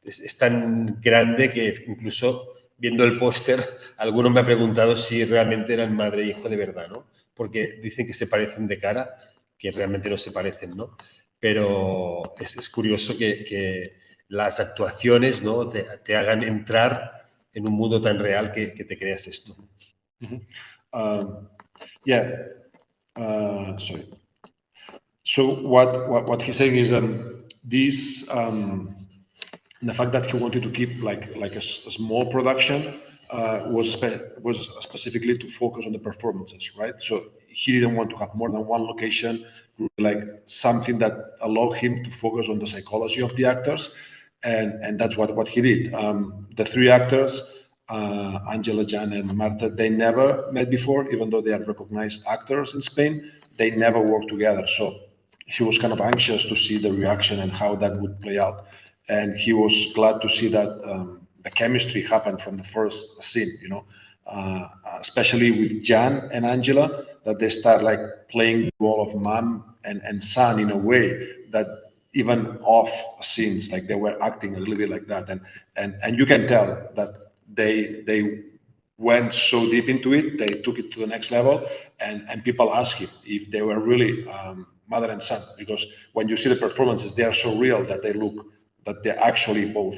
es tan grande que incluso viendo el póster, alguno me ha preguntado si realmente eran madre e hijo de verdad, ¿no? Porque dicen que se parecen de cara, que realmente no se parecen, ¿no? Pero es curioso que las actuaciones, ¿no? te hagan entrar en un mundo tan real que te creas esto. Sorry. So what he's saying is this the fact that he wanted to keep like a small production was specifically to focus on the performances, right? So he didn't want to have more than one location, like something that allowed him to focus on the psychology of the actors, and that's what he did. The three actors, Angela, Jan, and Marta, they never met before, even though they are recognized actors in Spain. They never worked together, so he was kind of anxious to see the reaction and how that would play out, and he was glad to see that the chemistry happened from the first scene, you know, especially with Jan and Angela, that they start like playing the role of mom and son in a way that even off scenes, like they were acting a little bit like that, and you can tell that they went so deep into it, they took it to the next level, and people ask him if they were really mother and son, because when you see the performances, they are so real that they look that they're actually both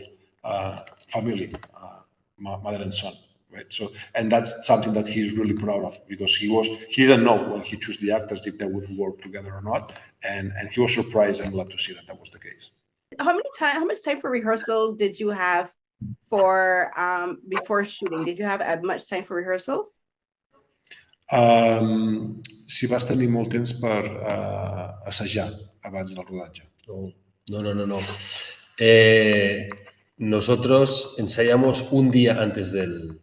family, mother and son, right? So, and that's something that he's really proud of, because he didn't know when he chose the actors if they would work together or not, and he was surprised and glad to see that was the case. How much time for rehearsal did you have for before shooting? Did you have much time for rehearsals? Si vas tenir molt temps per assajar abans del rodatge. No. Nosotros ensayamos un día antes del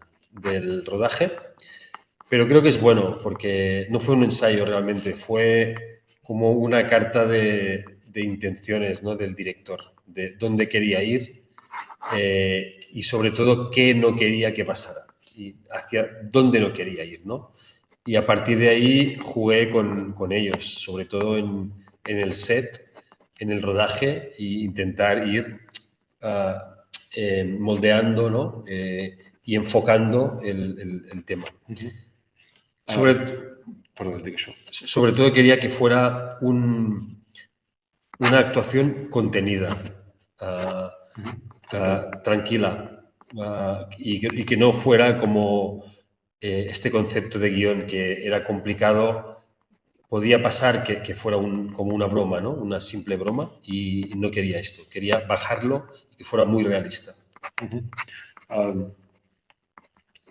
rodaje, pero creo que es bueno porque no fue un ensayo realmente, fue como una carta de intenciones, ¿no?, del director, de dónde quería ir y sobre todo qué no quería que pasara y hacia dónde no quería ir, ¿no? Y a partir de ahí jugué con ellos, sobre todo en el set, en el rodaje, e intentar ir moldeando, ¿no? Y enfocando el tema. Sobre todo quería que fuera una actuación contenida, tranquila, y que no fuera como este concepto de guión que era complicado. Podía pasar que fuera como una broma, ¿no? Una simple broma, y no quería esto. Quería bajarlo y que fuera muy realista.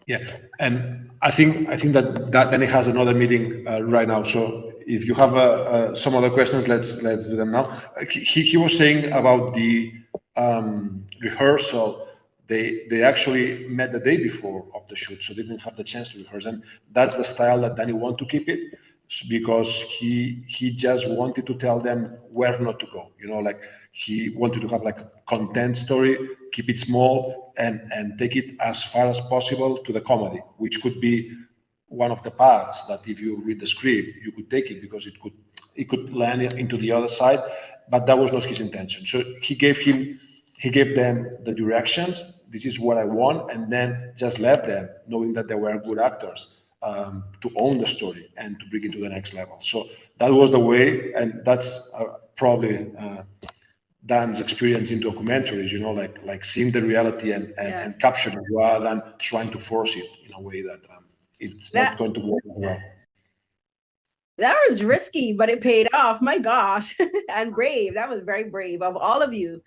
Yeah, and I think that Dani has another meeting right now. So if you have some other questions, let's do them now. He was saying about the rehearsal. They actually met the day before of the shoot, so they didn't have the chance to rehearse. And that's the style that Dani wanted to keep it, because he just wanted to tell them where not to go. You know, like he wanted to have like a content story, keep it small, and take it as far as possible to the comedy, which could be one of the paths that if you read the script, you could take it, because it could land into the other side, but that was not his intention. So he gave them the directions. This is what I want, and then just left them knowing that they were good actors to own the story and to bring it to the next level. So that was the way, and that's probably Dan's experience in documentaries, you know, like seeing the reality and capturing it rather than trying to force it in a way that it's not going to work well. That was risky, but it paid off. My gosh, and brave. That was very brave of all of you.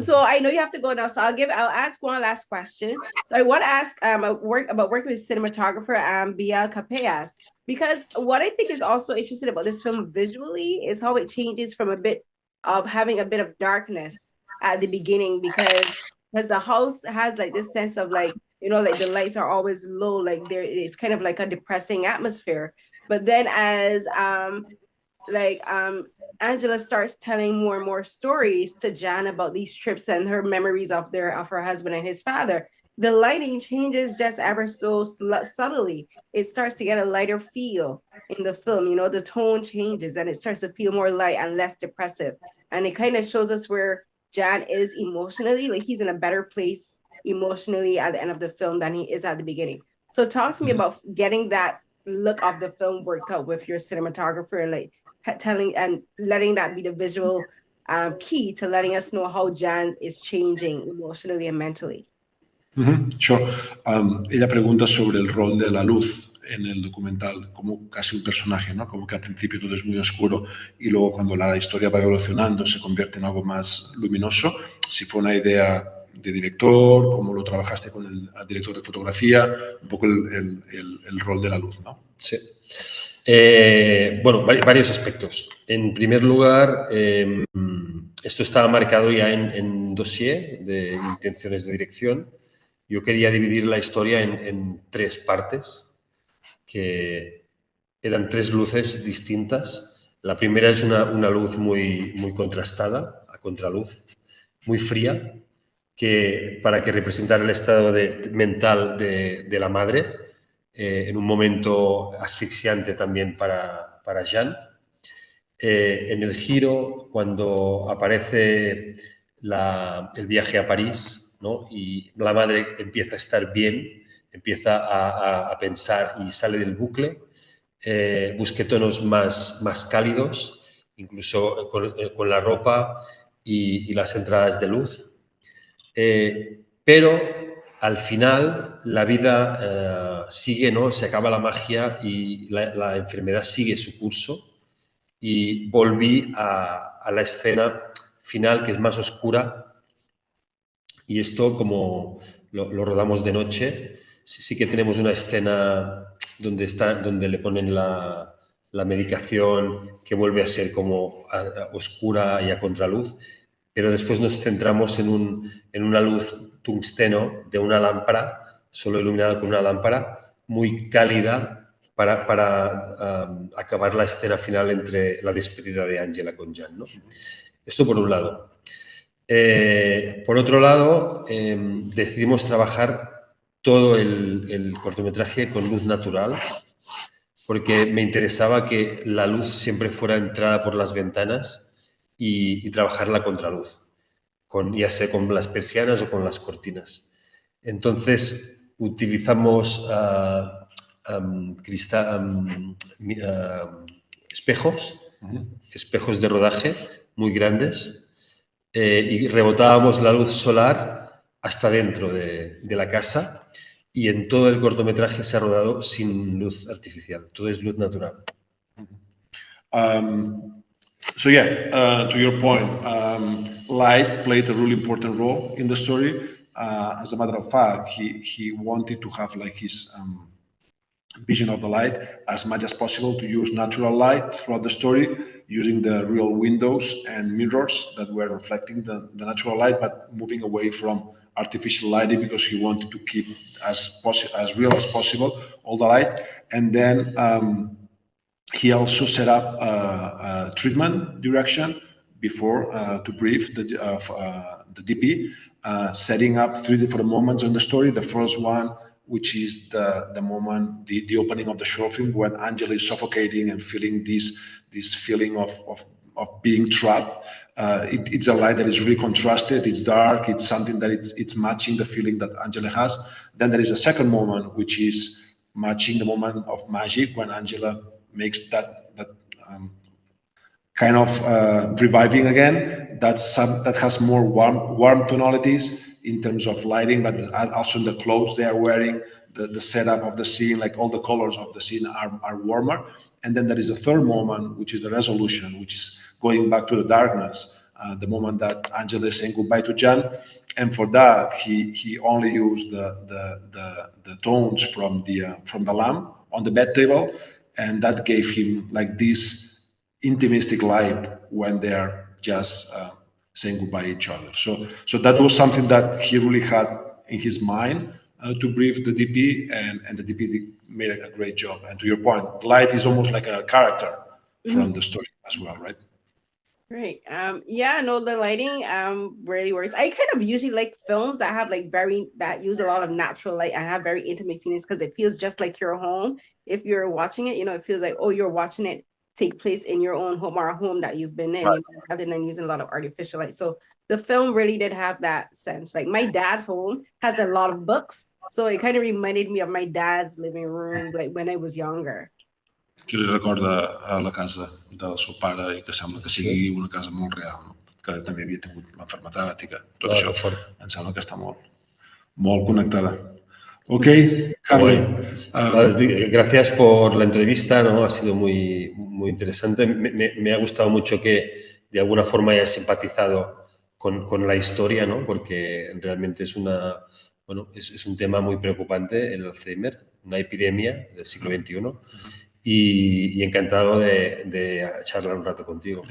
So I know you have to go now, so I'll ask one last question. So I want to ask about working with cinematographer Bia Capellas, because what I think is also interesting about this film visually is how it changes from a bit of having a bit of darkness at the beginning, because the house has like this sense of like, you know, like the lights are always low, like there is kind of like a depressing atmosphere. But then as Angela starts telling more and more stories to Jan about these trips and her memories of her husband and his father, the lighting changes just ever so subtly. It starts to get a lighter feel in the film. You know, the tone changes and it starts to feel more light and less depressive. And it kind of shows us where Jan is emotionally, like he's in a better place emotionally at the end of the film than he is at the beginning. So talk to me about getting that look of the film worked out with your cinematographer, and like telling and letting that be the visual key to letting us know how Jan is changing emotionally and mentally. Sure. Ella pregunta sobre el rol de la luz en el documental, como casi un personaje, ¿no? Como que al principio todo es muy oscuro y luego cuando la historia va evolucionando se convierte en algo más luminoso. Si fue una idea director, cómo lo trabajaste con el director de fotografía, un poco el rol de la luz, ¿no? Sí. Bueno, varios aspectos. En primer lugar, esto estaba marcado ya en dossier de intenciones de dirección. Yo quería dividir la historia en 3 partes, que eran 3 luces distintas. La primera es una luz muy contrastada, a contraluz, muy fría, para que representara el estado mental de la madre, en un momento asfixiante también para Jean. En el giro, cuando aparece el viaje a París, ¿no? Y la madre empieza a estar bien, empieza a pensar y sale del bucle, busqué tonos más cálidos, incluso con la ropa y las entradas de luz. Pero al final la vida sigue, ¿no? Se acaba la magia y la enfermedad sigue su curso, y volví a la escena final, que es más oscura, y esto, como lo rodamos de noche, sí que tenemos una escena donde le ponen la medicación, que vuelve a ser como oscura y a contraluz, pero después nos centramos en una luz tungsteno de una lámpara, solo iluminada con una lámpara, muy cálida, para acabar la escena final entre la despedida de Angela con Jan, ¿no? Esto por un lado. Por otro lado, decidimos trabajar todo el cortometraje con luz natural, porque me interesaba que la luz siempre fuera entrada por las ventanas y trabajar la contraluz, ya sea con las persianas o con las cortinas. Entonces, utilizamos espejos de rodaje muy grandes, y rebotábamos la luz solar hasta dentro de la casa, y en todo el cortometraje se ha rodado sin luz artificial, todo es luz natural. So yeah, to your point, light played a really important role in the story. As a matter of fact, he wanted to have like his vision of the light as much as possible, to use natural light throughout the story, using the real windows and mirrors that were reflecting the natural light, but moving away from artificial lighting, because he wanted to keep as real as possible all the light. And then he also set up a treatment direction before to brief the DP, setting up 3 different moments in the story. The first one, which is the moment, the opening of the short film, when Angela is suffocating and feeling this feeling of being trapped. It's a light that is really contrasted. It's dark. It's something that it's matching the feeling that Angela has. Then there is a second moment, which is matching the moment of magic, when Angela makes that kind of reviving again. That has more warm tonalities in terms of lighting, but also the clothes they are wearing, the setup of the scene, like all the colors of the scene are warmer. And then there is a third moment, which is the resolution, which is going back to the darkness, the moment that Angela is saying goodbye to Jan. And for that, he only used the tones from the lamp on the bed table, and that gave him like this intimistic light when they are just saying goodbye to each other. So that was something that he really had in his mind to brief the DP, and the DP made a great job. And to your point, light is almost like a character from the story as well, right? Right. Yeah, no, the lighting really works. I kind of usually like films that have like that use a lot of natural light. I have very intimate feelings because it feels just like your home. If you're watching it, it feels like, oh, you're watching it take place in your own home, or a home that you've been in, Right. rather than using a lot of artificial light. So the film really did have that sense. Like my dad's home has a lot of books, so it kind of reminded me of my dad's living room, like when I was younger. Que li recorda a la casa del seu pare, i que sembla que sigui una casa molt real, no? Que també havia tingut l'enfermetat i que tot això em sembla que està molt connectada. Ok, Carolyn. Gracias por la entrevista, ¿no? Ha sido muy interesante. Me ha gustado mucho que de alguna forma hayas simpatizado con la historia, ¿no? Porque realmente es es un tema muy preocupante el Alzheimer, una epidemia del siglo XXI. Y encantado de charlar un rato contigo.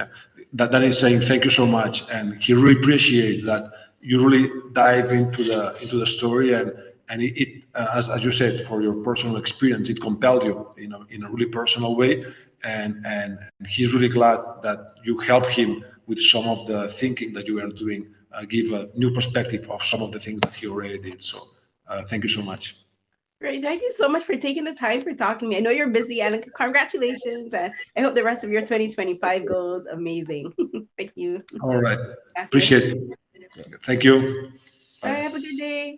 Dani is saying thank you so much, and he really appreciates that you really dive into the story, and as you said, for your personal experience, it compelled you in a really personal way, and he's really glad that you help him with some of the thinking that you are doing, give a new perspective of some of the things that he already did. So thank you so much. Great. Thank you so much for taking the time for talking to me. I know you're busy, and congratulations. And I hope the rest of your 2025 goes amazing. Thank you. All right. Gracias. Appreciate it. Thank you. Bye. Have a good day.